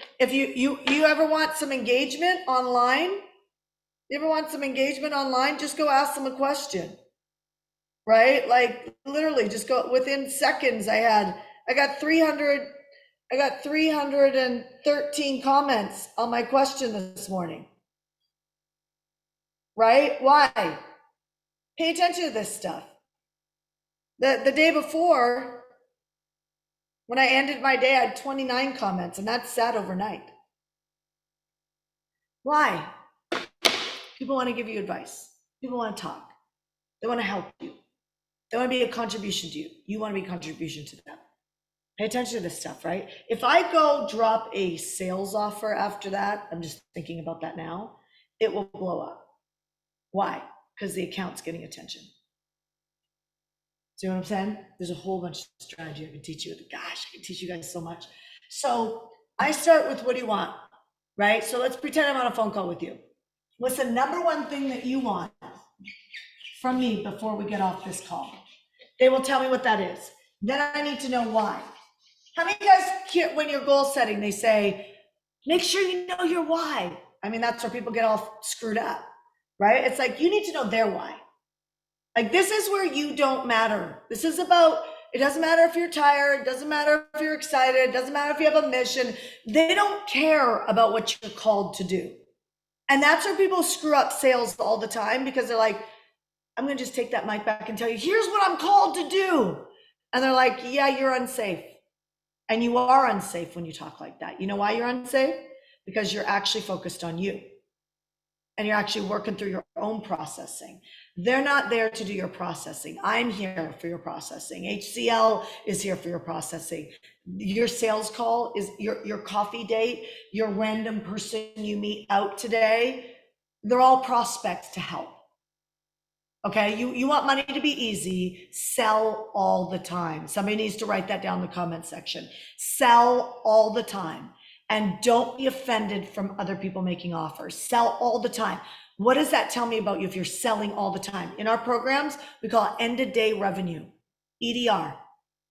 ever want some engagement online, just go ask them a question, right? Literally just go within seconds. I got 313 comments on my question this morning, right? Why? Pay attention to this stuff. The day before, when I ended my day, I had 29 comments, and that sat overnight. Why? People want to give you advice. People want to talk. They want to help you. They want to be a contribution to you. You want to be a contribution to them. Pay attention to this stuff, right? If I go drop a sales offer after that, I'm just thinking about that now, it will blow up. Why? Because the account's getting attention. See what I'm saying? There's a whole bunch of strategy I can teach you. Gosh, I can teach you guys so much. So I start with, what do you want, right? So let's pretend I'm on a phone call with you. What's the number one thing that you want from me before we get off this call? They will tell me what that is. Then I need to know why. How many of you guys hear when you're goal setting, they say, make sure you know your why? I mean, that's where people get all screwed up, right? It's you need to know their why. This is where you don't matter. This is about, It doesn't matter if you're tired. It doesn't matter if you're excited. It doesn't matter if you have a mission. They don't care about what you're called to do. And that's where people screw up sales all the time, because they're like, I'm going to just take that mic back and tell you, here's what I'm called to do. And they're like, yeah, you're unsafe. And you are unsafe when you talk like that. You know why you're unsafe? Because you're actually focused on you. And you're actually working through your own processing. They're not there to do your processing. I'm here for your processing. HCL is here for your processing. Your sales call is your coffee date, your random person you meet out today. They're all prospects to help. Okay, you want money to be easy, sell all the time. Somebody needs to write that down in the comment section. Sell all the time. And don't be offended from other people making offers. Sell all the time. What does that tell me about you if you're selling all the time? In our programs, we call it end of day revenue, EDR,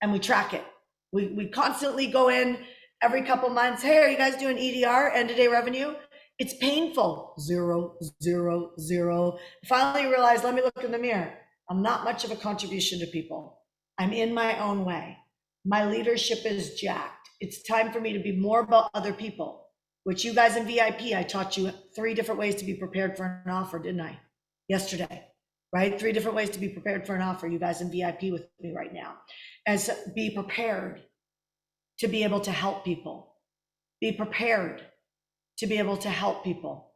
and we track it. We constantly go in every couple months. Hey, are you guys doing EDR, end of day revenue? It's painful. 0, 0, 0. Finally realized, let me look in the mirror. I'm not much of a contribution to people. I'm in my own way. My leadership is jacked. It's time for me to be more about other people, which you guys in VIP, I taught you 3 different ways to be prepared for an offer, didn't I? Yesterday, right? 3 different ways to be prepared for an offer. You guys in VIP with me right now. And so be prepared to be able to help people. Be prepared to be able to help people.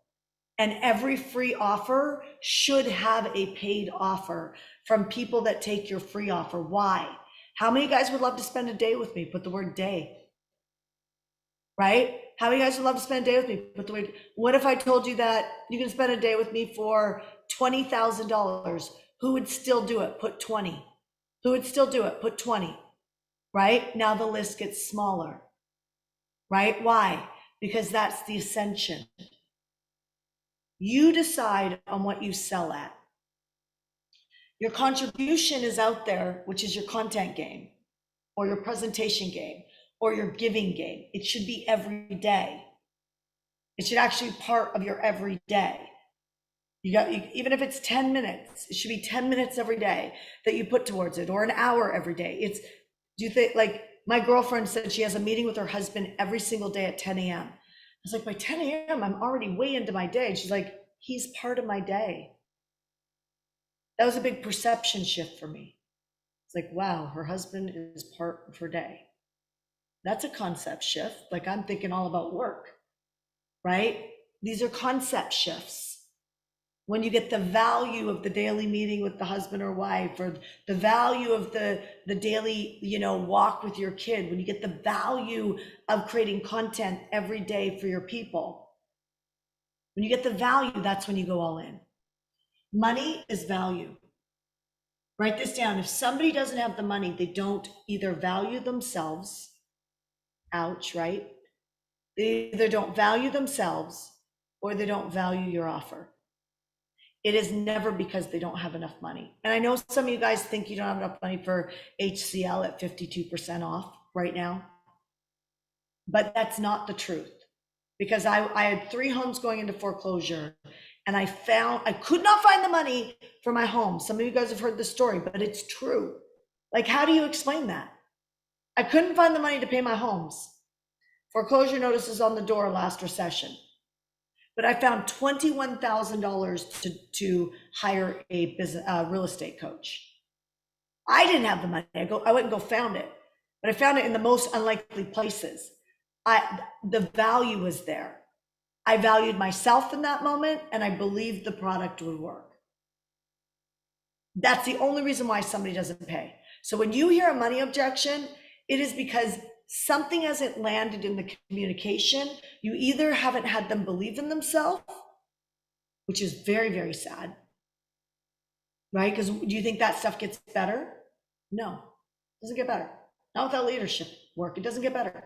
And every free offer should have a paid offer from people that take your free offer. Why? How many guys would love to spend a day with me? Put the word day. Right? How many guys would love to spend a day with me? Put the word. What if I told you that you can spend a day with me for $20,000? Who would still do it? Put 20. Who would still do it? Put 20. Right? Now the list gets smaller. Right? Why? Because that's the ascension. You decide on what you sell at. Your contribution is out there, which is your content game or your presentation game or your giving game. It should be every day. It should actually be part of your every day. Even if it's 10 minutes, it should be 10 minutes every day that you put towards it, or an hour every day. Do you think, like my girlfriend said she has a meeting with her husband every single day at 10 a.m. I was like, by 10 a.m., I'm already way into my day. And she's like, he's part of my day. That was a big perception shift for me. It's like, wow, her husband is part of her day. That's a concept shift. Like, I'm thinking all about work, right? These are concept shifts. When you get the value of the daily meeting with the husband or wife, or the value of the daily, walk with your kid, when you get the value of creating content every day for your people, when you get the value, that's when you go all in. Money is value. Write this down. If somebody doesn't have the money, they don't either value themselves. Ouch, right? They either don't value themselves or they don't value your offer. It is never because they don't have enough money. And I know some of you guys think you don't have enough money for HCL at 52% off right now, but that's not the truth. Because I had 3 homes going into foreclosure, and I could not find the money for my home. Some of you guys have heard this story, but it's true. Like, how do you explain that? I couldn't find the money to pay my homes. Foreclosure notices on the door last recession. But I found $21,000 to hire a real estate coach. I didn't have the money. I went and found it, but I found it in the most unlikely places. The value was there. I valued myself in that moment, and I believed the product would work. That's the only reason why somebody doesn't pay. So when you hear a money objection, it is because something hasn't landed in the communication. You either haven't had them believe in themselves, which is very, very sad, right? Because do you think that stuff gets better? No, it doesn't get better. Not without leadership work, it doesn't get better.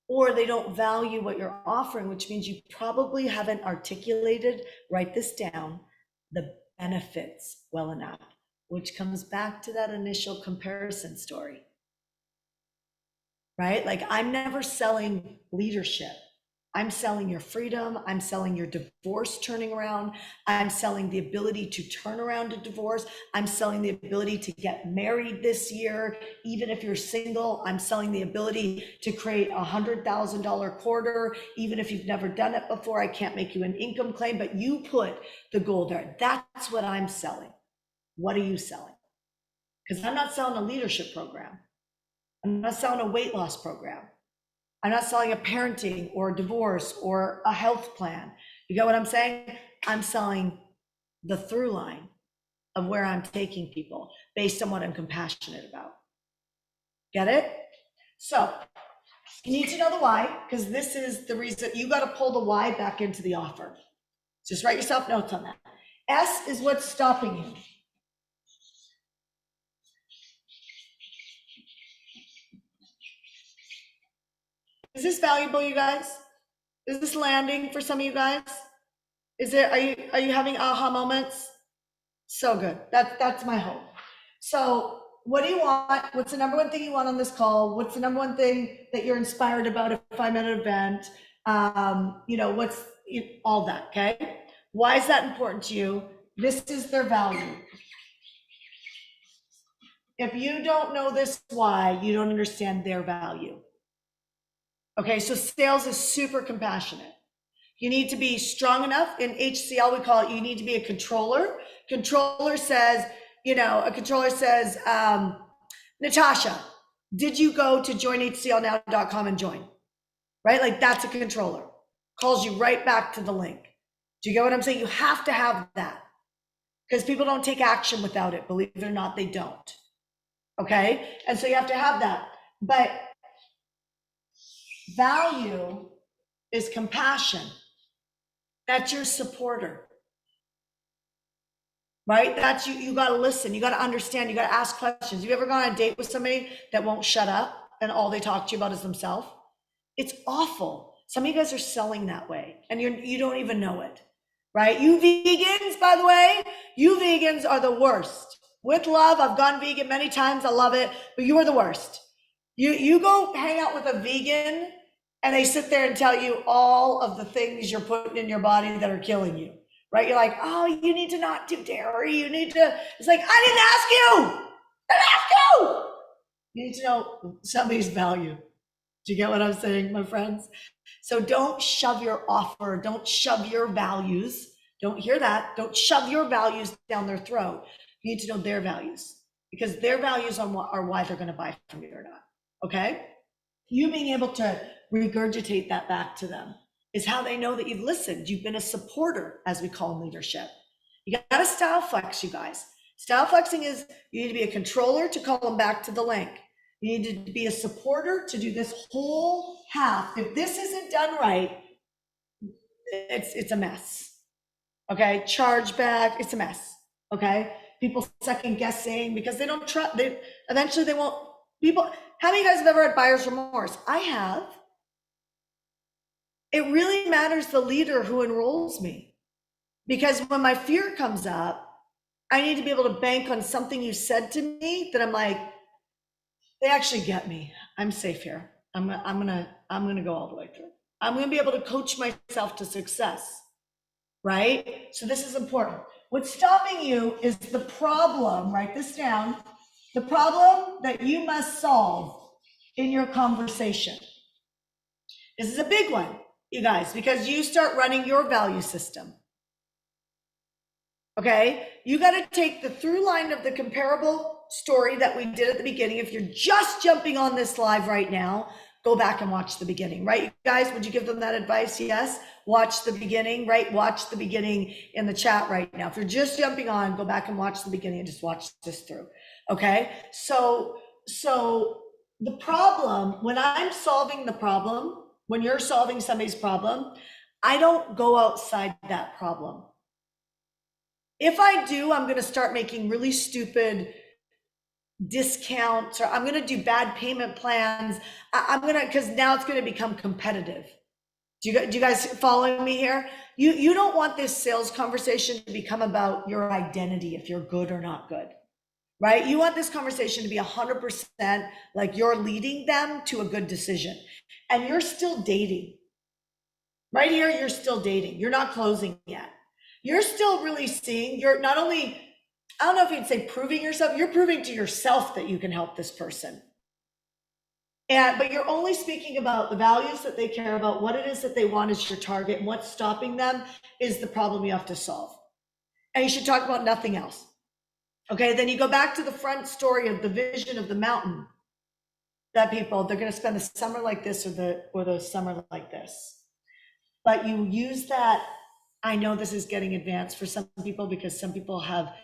Or they don't value what you're offering, which means you probably haven't articulated, write this down, the benefits well enough, which comes back to that initial comparison story. Right? Like, I'm never selling leadership. I'm selling your freedom. I'm selling your divorce turning around. I'm selling the ability to turn around a divorce. I'm selling the ability to get married this year, even if you're single. I'm selling the ability to create $100,000 quarter, even if you've never done it before. I can't make you an income claim, but you put the goal there. That's what I'm selling. What are you selling? Because I'm not selling a leadership program. I'm not selling a weight loss program. I'm not selling a parenting or a divorce or a health plan. You get what I'm saying? I'm selling the through line of where I'm taking people based on what I'm compassionate about. Get it? So you need to know the why, because this is the reason. You got to pull the why back into the offer. Just write yourself notes on that. S is what's stopping you. Is this valuable, you guys? Is this landing for some of you guys? Is it, are you having aha moments? So good. That's my hope. So what do you want? What's the number one thing you want on this call? What's the number one thing that you're inspired about if I'm at an event? What's all that, okay? Why is that important to you? This is their value. If you don't know this why, you don't understand their value. Okay, so sales is super compassionate. You need to be strong enough. In HCL, we call it, you need to be a controller. Controller says, Natasha, did you go to joinhclnow.com and join? Right? Like that's a controller. Calls you right back to the link. Do you get what I'm saying? You have to have that because people don't take action without it. Believe it or not, they don't. Okay? And so you have to have that. But value is compassion. That's your supporter, right? That's you got to listen. You got to understand. You got to ask questions. You ever gone on a date with somebody that won't shut up and all they talk to you about is themselves? It's awful. Some of you guys are selling that way and you don't even know it, right? You vegans, by the way, you vegans are the worst. With love, I've gone vegan many times. I love it, but you are the worst. You go hang out with a vegan and they sit there and tell you all of the things you're putting in your body that are killing you, right? You're like, oh, you need to not do dairy. You need to, it's like, I didn't ask you. I didn't ask you. You need to know somebody's value. Do you get what I'm saying, my friends? So don't shove your offer. Don't shove your values. Don't hear that. Don't shove your values down their throat. You need to know their values because their values are why they're going to buy from you or not. Okay? You being able to regurgitate that back to them is how they know that you've listened. You've been a supporter, as we call in leadership. You got to style flex, you guys. Style flexing is you need to be a controller to call them back to the link. You need to be a supporter to do this whole half. If this isn't done right, it's a mess. Okay, charge back, it's a mess. Okay, people second guessing because they don't trust. Eventually they won't. People. How many of you guys have ever had buyer's remorse? I have. It really matters the leader who enrolls me because when my fear comes up, I need to be able to bank on something you said to me that I'm like, they actually get me. I'm safe here. I'm gonna go all the way through. I'm gonna be able to coach myself to success, right? So this is important. What's stopping you is the problem. Write this down. The problem that you must solve in your conversation. This is a big one, you guys, because you start running your value system. Okay, you got to take the through line of the comparable story that we did at the beginning. If you're just jumping on this live right now, go back and watch the beginning, right? You guys, would you give them that advice? Yes. Watch the beginning, right? Watch the beginning in the chat right now. If you're just jumping on, go back and watch the beginning and just watch this through. Okay. So the problem, when I'm solving the problem, when you're solving somebody's problem, I don't go outside that problem. If I do, I'm going to start making really stupid discounts, or I'm going to do bad payment plans. I'm going to, because now it's going to become competitive. Do you guys follow me here? You don't want this sales conversation to become about your identity, if you're good or not good, right? You want this conversation to be 100% like you're leading them to a good decision and you're still dating. Right here, you're still dating. You're not closing yet. You're still really seeing, you're not only, I don't know if you'd say proving yourself, you're proving to yourself that you can help this person. But you're only speaking about the values that they care about, what it is that they want is your target, and what's stopping them is the problem you have to solve. And you should talk about nothing else. Okay, then you go back to the front story of the vision of the mountain. That people, they're going to spend the summer like this or the summer like this. But you use that. I know this is getting advanced for some people because some people have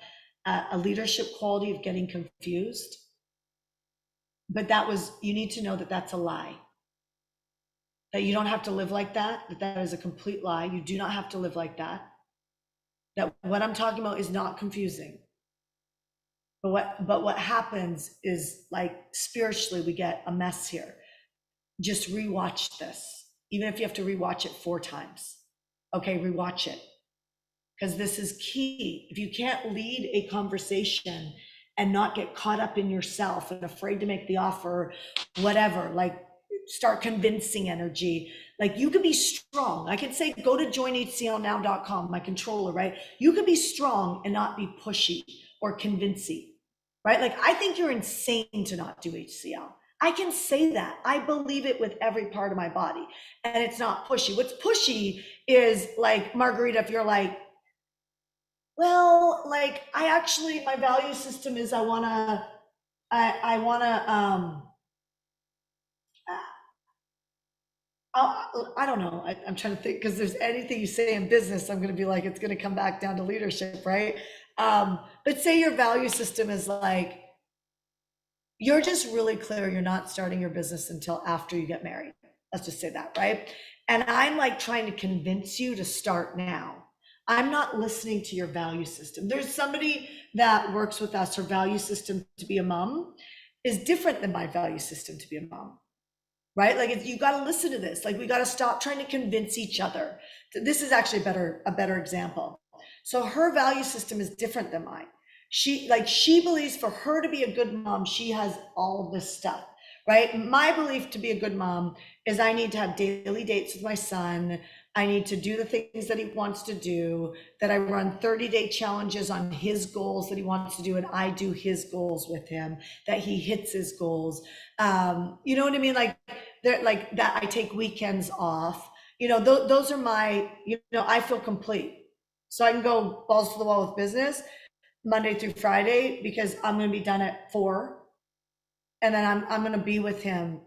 a leadership quality of getting confused. But you need to know that that's a lie. That you don't have to live like that, that is a complete lie. You do not have to live like that. That what I'm talking about is not confusing. But what happens is, like, spiritually, we get a mess here. Just rewatch this, even if you have to rewatch it 4 times. Okay, rewatch it. Because this is key. If you can't lead a conversation and not get caught up in yourself and afraid to make the offer, whatever, like start convincing energy. Like, you could be strong. I can say, go to joinhclnow.com, my controller, right? You could be strong and not be pushy or convincing. Right? Like, I think you're insane to not do HCL. I can say that. I believe it with every part of my body. And it's not pushy. What's pushy is, like, Margarita, if you're like, well, like, my value system is I don't know. I'm trying to think, because there's anything you say in business, I'm going to be like, it's going to come back down to leadership, right? But say your value system is like, you're just really clear you're not starting your business until after you get married. Let's just say that, right? And I'm like trying to convince you to start now. I'm not listening to your value system. There's somebody that works with us, her value system to be a mom is different than my value system to be a mom. Right? Like, you got to listen to this. Like, we got to stop trying to convince each other. This is actually a better example. So her value system is different than mine. She believes for her to be a good mom, she has all of this stuff, right? My belief to be a good mom is I need to have daily dates with my son. I need to do the things that he wants to do, that I run 30-day challenges on his goals that he wants to do, and I do his goals with him, that he hits his goals. You know what I mean? Like that, I take weekends off. Those are my, I feel complete. So I can go balls to the wall with business Monday through Friday because I'm going to be done at 4. And then I'm going to be with him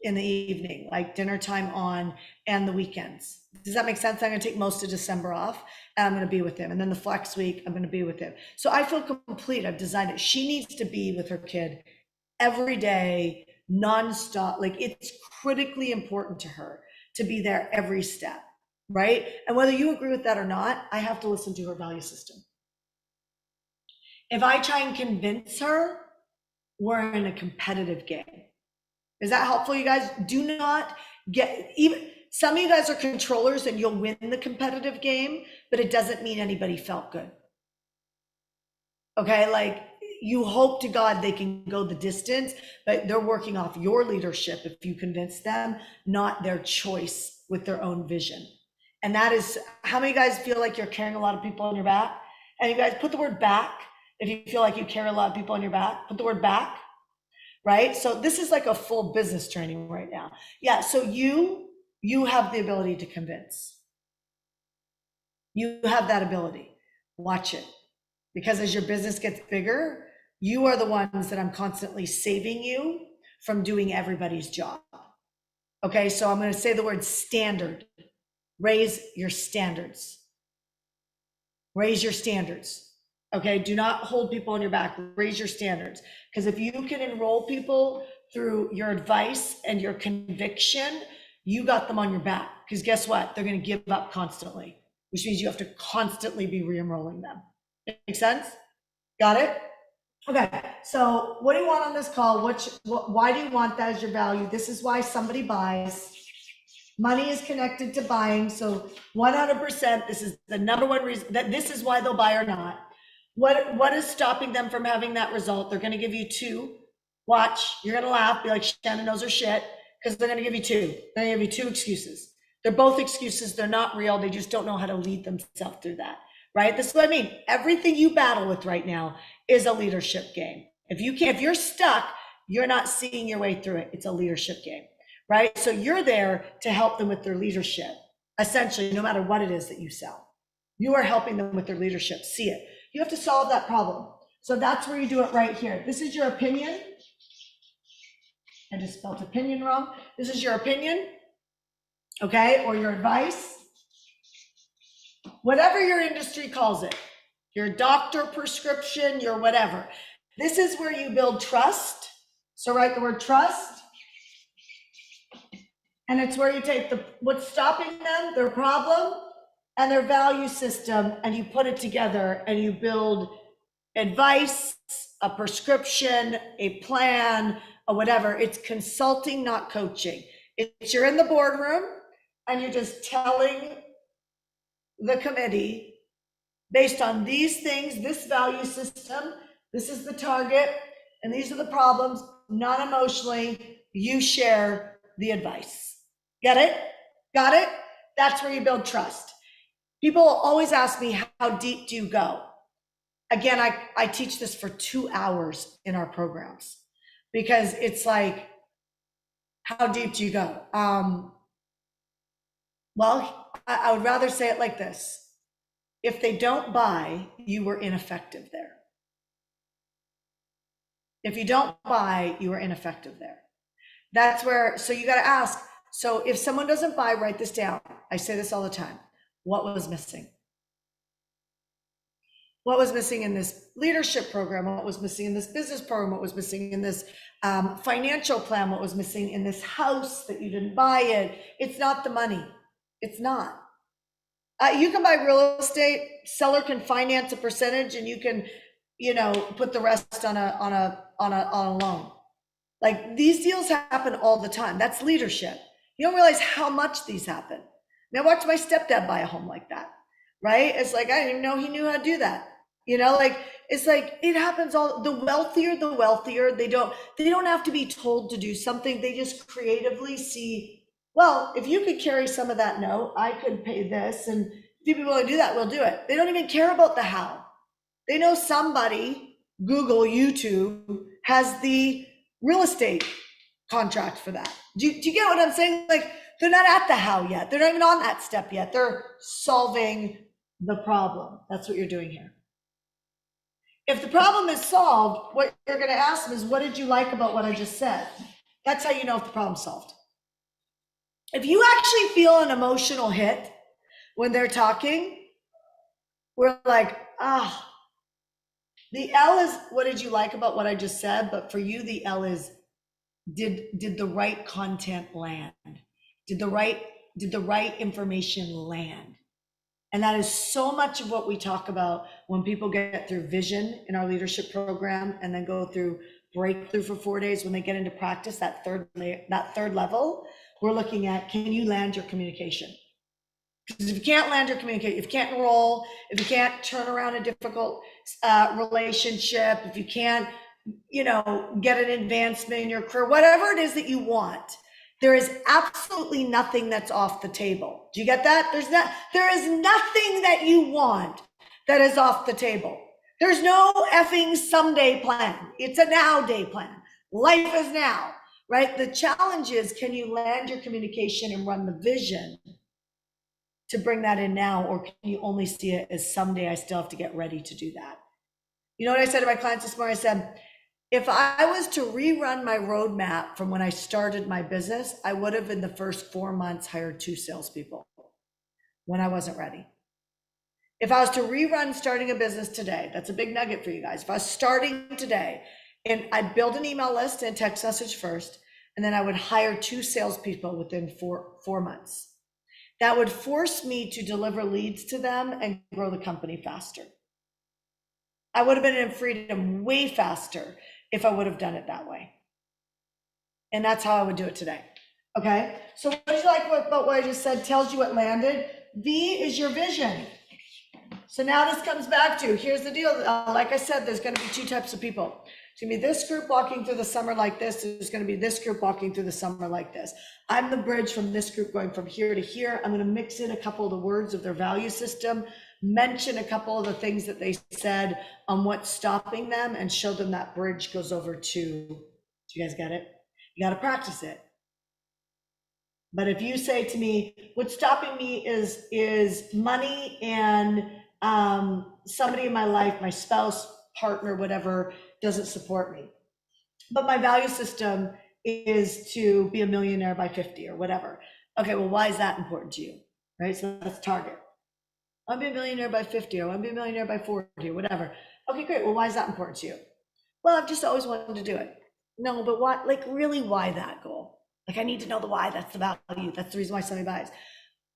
in the evening, like dinner time on, and the weekends. Does that make sense? I'm going to take most of December off and I'm going to be with him. And then the flex week, I'm going to be with him. So I feel complete. I've designed it. She needs to be with her kid every day, nonstop. Like, it's critically important to her to be there every step, right? And whether you agree with that or not, I have to listen to her value system. If I try and convince her, we're in a competitive game. Is that helpful, you guys? Do not get, even some of you guys are controllers and you'll win the competitive game, but it doesn't mean anybody felt good. Okay, like, you hope to God they can go the distance, but they're working off your leadership if you convince them, not their choice with their own vision. And that is, how many guys feel like you're carrying a lot of people on your back? And you guys put the word back. If you feel like you carry a lot of people on your back, put the word back, right? So this is like a full business training right now. Yeah, so you have the ability to convince. You have that ability. Watch it. Because as your business gets bigger, you are the ones that I'm constantly saving you from doing everybody's job. Okay, so I'm going to say the word standard. Raise your standards. Raise your standards. Okay, do not hold people on your back. Raise your standards. Because if you can enroll people through your advice and your conviction, you got them on your back. Because guess what? They're going to give up constantly, which means you have to constantly be re-enrolling them. Make sense? Got it? Okay, so what do you want on this call? Why do you want that as your value? This is why somebody buys. Money is connected to buying. So 100%, this is the number one reason that this is why they'll buy or not. What is stopping them from having that result? They're going to give you 2. Watch, you're going to laugh, be like, Shannon knows her shit, because they're going to give you 2. They're going to give you 2 excuses. They're both excuses. They're not real. They just don't know how to lead themselves through that, right? This is what I mean. Everything you battle with right now is a leadership game. If you're stuck, you're not seeing your way through it. It's a leadership game, right? So you're there to help them with their leadership. Essentially, no matter what it is that you sell, you are helping them with their leadership. See it. You have to solve that problem. So that's where you do it right here. This is your opinion. I just spelled opinion wrong. This is your opinion, okay, or your advice, whatever your industry calls it, your doctor prescription, your whatever. This is where you build trust. So write the word trust. And it's where you take what's stopping them, their problem, and their value system, and you put it together and you build advice, a prescription, a plan, or whatever. It's consulting, not coaching. You're in the boardroom and you're just telling the committee, based on these things, this value system, this is the target, and these are the problems, non-emotionally, you share the advice. Get it? Got it? That's where you build trust. People always ask me, how deep do you go? Again, I teach this for 2 hours in our programs because it's like, how deep do you go? Well, I would rather say it like this. If they don't buy, you were ineffective there. If you don't buy, you are ineffective there. That's where, so you got to ask, so if someone doesn't buy, write this down. I say this all the time. What was missing? What was missing in this leadership program? What was missing in this business program? What was missing in this financial plan? What was missing in this house that you didn't buy it? It's not the money. It's not. You can buy real estate. Seller can finance a percentage, and you can, put the rest on a loan. Like, these deals happen all the time. That's leadership. You don't realize how much these happen. Now, watch my stepdad buy a home like that, right? It's like, I didn't even know he knew how to do that. It's like, it happens the wealthier, they don't have to be told to do something. They just creatively see, well, if you could carry some of that note, I could pay this. And if people want to do that, we'll do it. They don't even care about the how. They know somebody, Google, YouTube, has the real estate contract for that. Do you get what I'm saying? Like, they're not at the how yet. They're not even on that step yet. They're solving the problem. That's what you're doing here. If the problem is solved, what you're going to ask them is, what did you like about what I just said? That's how you know if the problem's solved. If you actually feel an emotional hit when they're talking, we're like, the L is, what did you like about what I just said? But for you, the L is, did the right content land? Did the right information land? And that is so much of what we talk about when people get through vision in our leadership program and then go through breakthrough for 4 days. When they get into practice, that third level, we're looking at, can you land your communication? Because if you can't land your communication, if you can't enroll, if you can't turn around a difficult relationship, if you can't, get an advancement in your career, whatever it is that you want, there is absolutely nothing that's off the table. Do you get that? There is nothing that you want that is off the table. There's no effing someday plan. It's a now day plan. Life is now, right? The challenge is, can you land your communication and run the vision to bring that in now, or can you only see it as someday? I still have to get ready to do that. You know what I said to my clients this morning? I said, if I was to rerun my roadmap from when I started my business, I would have in the first 4 months hired 2 salespeople when I wasn't ready. If I was to rerun starting a business today, that's a big nugget for you guys. If I was starting today, and I'd build an email list and text message first, and then I would hire 2 salespeople within four months. That would force me to deliver leads to them and grow the company faster. I would have been in freedom way faster if I would have done it that way. And that's how I would do it today. Okay. So what did you like about what I just said? Tells you what landed. V is your vision. So now this comes back to, here's the deal. Like I said, there's going to be 2 types of people. It's gonna be this group walking through the summer like this. There's gonna be this group walking through the summer like this. I'm the bridge from this group going from here to here. I'm gonna mix in a couple of the words of their value system, mention a couple of the things that they said on what's stopping them, and show them that bridge goes over to, do you guys get it? You gotta practice it. But if you say to me, what's stopping me is money and somebody in my life, my spouse, partner, whatever, doesn't support me. But my value system is to be a millionaire by 50 or whatever. Okay, well, why is that important to you? Right, so that's target. I want to be a millionaire by 50, or I want to be a millionaire by 40, or whatever. Okay, great, well, why is that important to you? Well, I've just always wanted to do it. No, but why, like really, why that goal? Like I need to know the why, that's the value, that's the reason why somebody buys.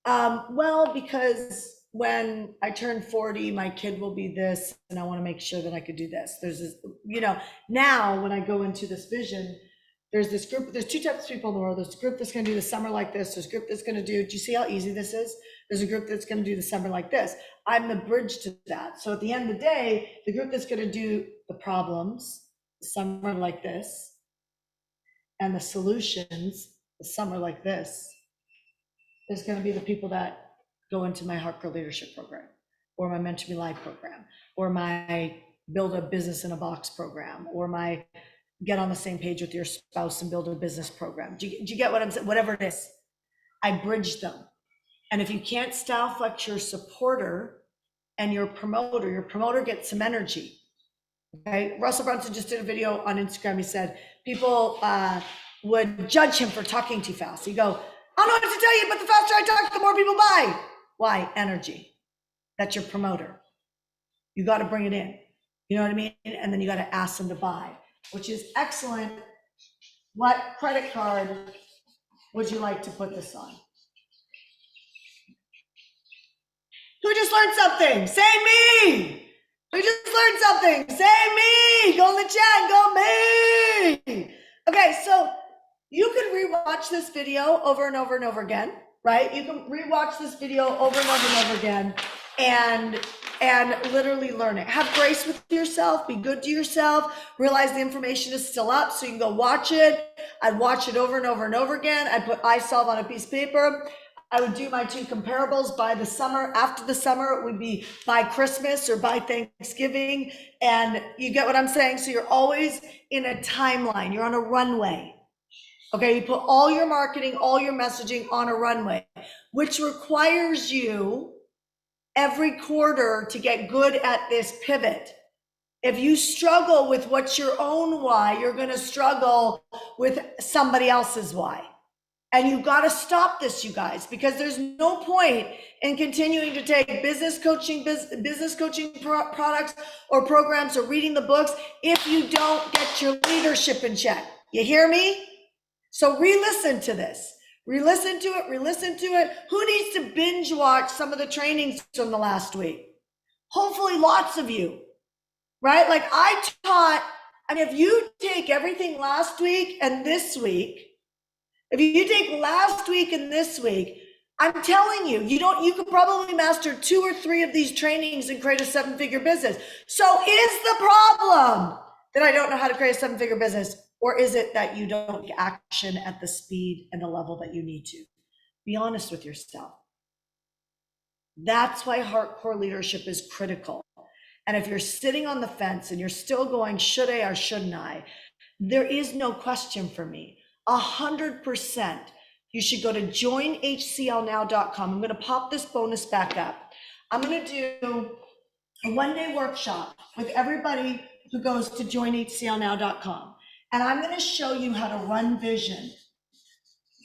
Well, because when I turn 40, my kid will be this, and I want to make sure that I could do this. There's this, now when I go into this vision, there's this group, there's two types of people in the world. There's a group that's going to do the summer like this. There's a group that's going to do you see how easy this is? There's a group that's going to do the summer like this. I'm the bridge to that. So at the end of the day, the group that's going to do the problems, the summer like this, and the solutions, the summer like this, is going to be the people that go into my Heart Girl Leadership Program, or my Mentor Me Live program, or my Build a Business in a Box program, or my Get on the Same Page with Your Spouse and Build a Business program. Do you get what I'm saying? Whatever it is, I bridge them. And if you can't style flex your supporter and your promoter gets some energy. Okay, Russell Brunson just did a video on Instagram. He said people would judge him for talking too fast. You go, I don't know what to tell you, but the faster I talk, the more people buy. Why? Energy. That's your promoter. You got to bring it in. You know what I mean? And then you got to ask them to buy, which is excellent. What credit card would you like to put this on? Who just learned something? Say me. Who just learned something? Say me. Go in the chat. Go me. Okay, so you can rewatch this video over and over and over again, right? You can rewatch this video over and over and over again and literally learn it. Have grace with yourself, be good to yourself, realize the information is still up so you can go watch it. I'd watch it over and over and over again. I'd put iSolve on a piece of paper. I would do my 2 comparables by the summer. After the summer, it would be by Christmas or by Thanksgiving. And you get what I'm saying? So you're always in a timeline. You're on a runway. Okay, you put all your marketing, all your messaging on a runway, which requires you every quarter to get good at this pivot. If you struggle with what's your own why, you're going to struggle with somebody else's why. And you've got to stop this, you guys, because there's no point in continuing to take business coaching products or programs or reading the books if you don't get your leadership in check. You hear me? So re-listen to this. Re-listen to it. Who needs to binge watch some of the trainings from the last week? Hopefully lots of you, right? Like I taught, and if you take everything last week and this week, if you take last week and this week, I'm telling you, you could probably master 2 or 3 of these trainings and create a 7-figure business. So is the problem that I don't know how to create a 7-figure business? Or is it that you don't take action at the speed and the level that you need to? Be honest with yourself. That's why hardcore leadership is critical. And if you're sitting on the fence and you're still going, should I or shouldn't I? There is no question for me. 100%. You should go to joinhclnow.com. I'm going to pop this bonus back up. I'm going to do a 1-day workshop with everybody who goes to joinhclnow.com. And I'm going to show you how to run vision.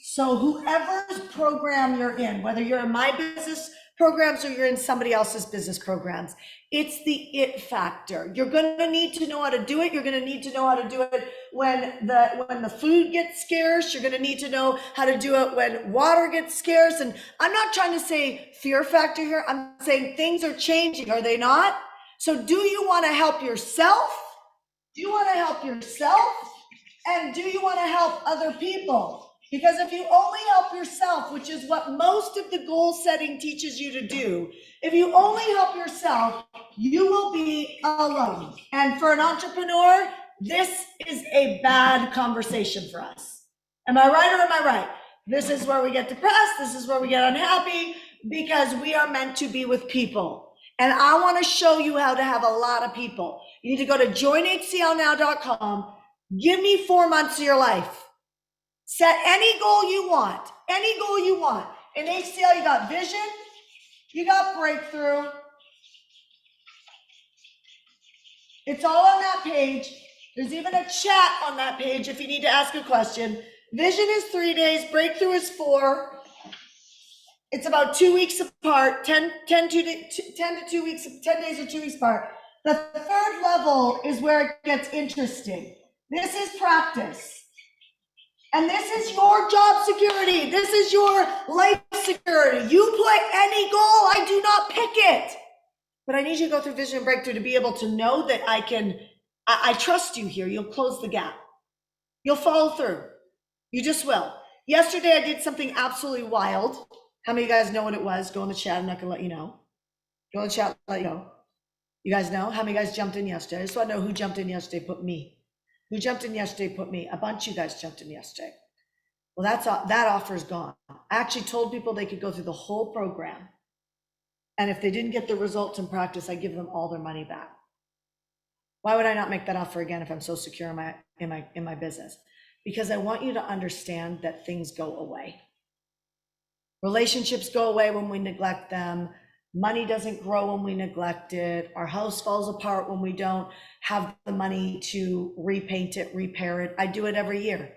So whoever's program you're in, whether you're in my business programs or you're in somebody else's business programs, it's the it factor. You're going to need to know how to do it. You're going to need to know how to do it when the food gets scarce. You're going to need to know how to do it when water gets scarce. And I'm not trying to say fear factor here. I'm saying things are changing, are they not? So do you want to help yourself? Do you want to help yourself? And do you want to help other people? Because if you only help yourself, which is what most of the goal setting teaches you to do, if you only help yourself, you will be alone. And for an entrepreneur, this is a bad conversation for us. Am I right or am I right? This is where we get depressed. This is where we get unhappy because we are meant to be with people. And I want to show you how to have a lot of people. You need to go to joinhclnow.com. Give me 4 months of your life. Set any goal you want, any goal you want. In HCL, you got vision, you got breakthrough. It's all on that page. There's even a chat on that page if you need to ask a question. Vision is 3 days, breakthrough is 4. It's about 2 weeks apart, 10 days or 2 weeks apart. The third level is where it gets interesting. This is practice. And this is your job security. This is your life security. You put any goal, I do not pick it. But I need you to go through vision and breakthrough to be able to know that I trust you here. You'll close the gap. You'll follow through. You just will. Yesterday, I did something absolutely wild. How many of you guys know what it was? Go in the chat. I'm not going to let you know. Go in the chat, let you know. You guys know? How many of you guys jumped in yesterday? I just want to know who jumped in yesterday, put me. Who jumped in yesterday, put me. A bunch of you guys jumped in yesterday. Well, that offer is gone. I actually told people they could go through the whole program. And if they didn't get the results in practice, I give them all their money back. Why would I not make that offer again if I'm so secure in my business? Because I want you to understand that things go away. Relationships go away when we neglect them. Money doesn't grow when we neglect it. Our house falls apart when we don't have the money to repaint it, repair it. I do it every year.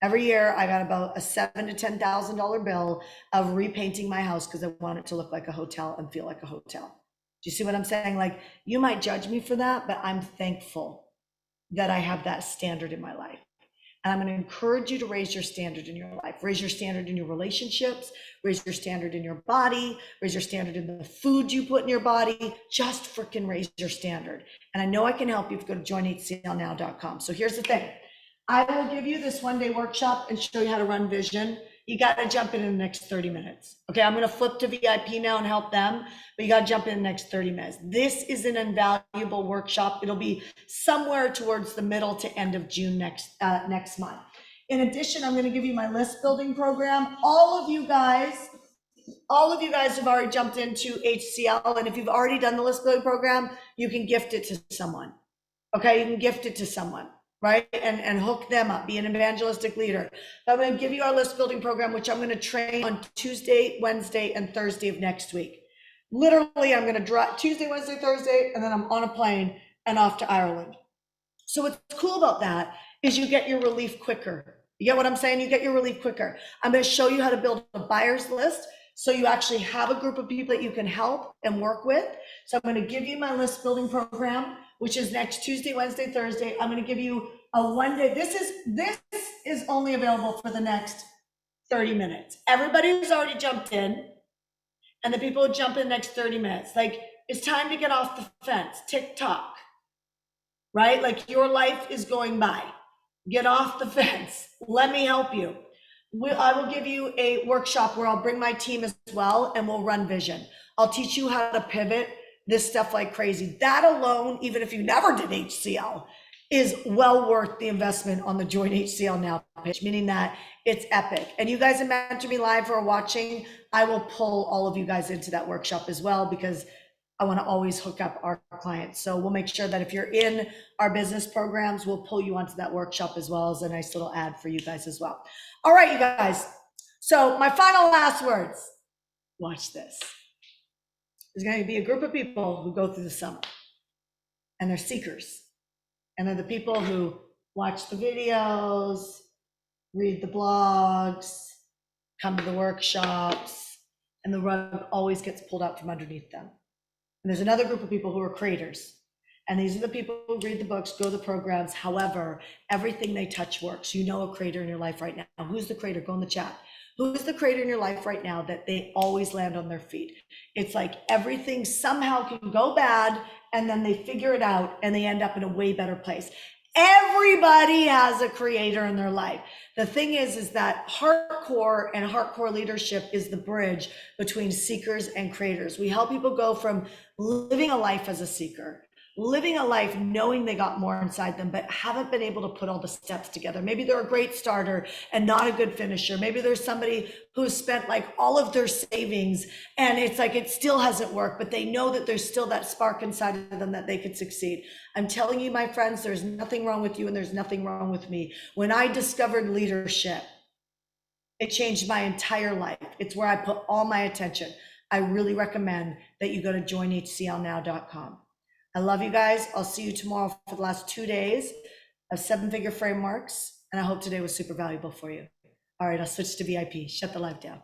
Every year I got about a $7,000 to $10,000 bill of repainting my house because I want it to look like a hotel and feel like a hotel. Do you see what I'm saying? Like, you might judge me for that, but I'm thankful that I have that standard in my life. And I'm going to encourage you to raise your standard in your life, raise your standard in your relationships, raise your standard in your body, raise your standard in the food you put in your body. Just freaking raise your standard. And I know I can help you if you go to joinhclnow.com. So here's the thing. I will give you this 1-day workshop and show you how to run vision. You got to jump in the next 30 minutes. Okay, I'm going to flip to VIP now and help them, but you got to jump in the next 30 minutes. This is an invaluable workshop. It'll be somewhere towards the middle to end of June next month. In addition, I'm going to give you my list building program. All of you guys have already jumped into HCL, and if you've already done the list building program, you can gift it to someone. Okay, you can gift it to someone. Right? And hook them up, be an evangelistic leader. I'm going to give you our list building program, which I'm going to train on Tuesday, Wednesday, and Thursday of next week. Literally, I'm going to drive Tuesday, Wednesday, Thursday, and then I'm on a plane and off to Ireland. So what's cool about that is you get your relief quicker. You get what I'm saying? You get your relief quicker. I'm going to show you how to build a buyer's list so you actually have a group of people that you can help and work with. So I'm going to give you my list building program, which is next Tuesday, Wednesday, Thursday. I'm going to give you a 1-day. This is only available for the next 30 minutes. Everybody who's already jumped in and the people who jump in the next 30 minutes, like, it's time to get off the fence. TikTok, right? Like, your life is going by. Get off the fence. Let me help you. I will give you a workshop where I'll bring my team as well, and we'll run vision. I'll teach you how to pivot this stuff like crazy. That alone, even if you never did HCL, is well worth the investment on the Join HCL Now page, meaning that it's epic. And you guys in Mentor Me Live who are watching, I will pull all of you guys into that workshop as well, because I want to always hook up our clients. So we'll make sure that if you're in our business programs, we'll pull you onto that workshop as well as a nice little ad for you guys as well. All right, you guys. So my final last words, watch this. There's going to be a group of people who go through the summer, and they're seekers. And they're the people who watch the videos, read the blogs, come to the workshops, and the rug always gets pulled out from underneath them. And there's another group of people who are creators. And these are the people who read the books, go to the programs. However, everything they touch works. You know a creator in your life right now. Who's the creator? Go in the chat. Who's the creator in your life right now that they always land on their feet? It's like everything somehow can go bad, and then they figure it out and they end up in a way better place. Everybody has a creator in their life. The thing is that hardcore and hardcore leadership is the bridge between seekers and creators. We help people go from living a life as a seeker, living a life knowing they got more inside them, but haven't been able to put all the steps together. Maybe they're a great starter and not a good finisher. Maybe there's somebody who's spent like all of their savings and it's like it still hasn't worked, but they know that there's still that spark inside of them that they could succeed. I'm telling you, my friends, there's nothing wrong with you and there's nothing wrong with me. When I discovered leadership, it changed my entire life. It's where I put all my attention. I really recommend that you go to joinhclnow.com. I love you guys. I'll see you tomorrow for the last 2 days of 7-figure frameworks. And I hope today was super valuable for you. All right, I'll switch to VIP. Shut the live down.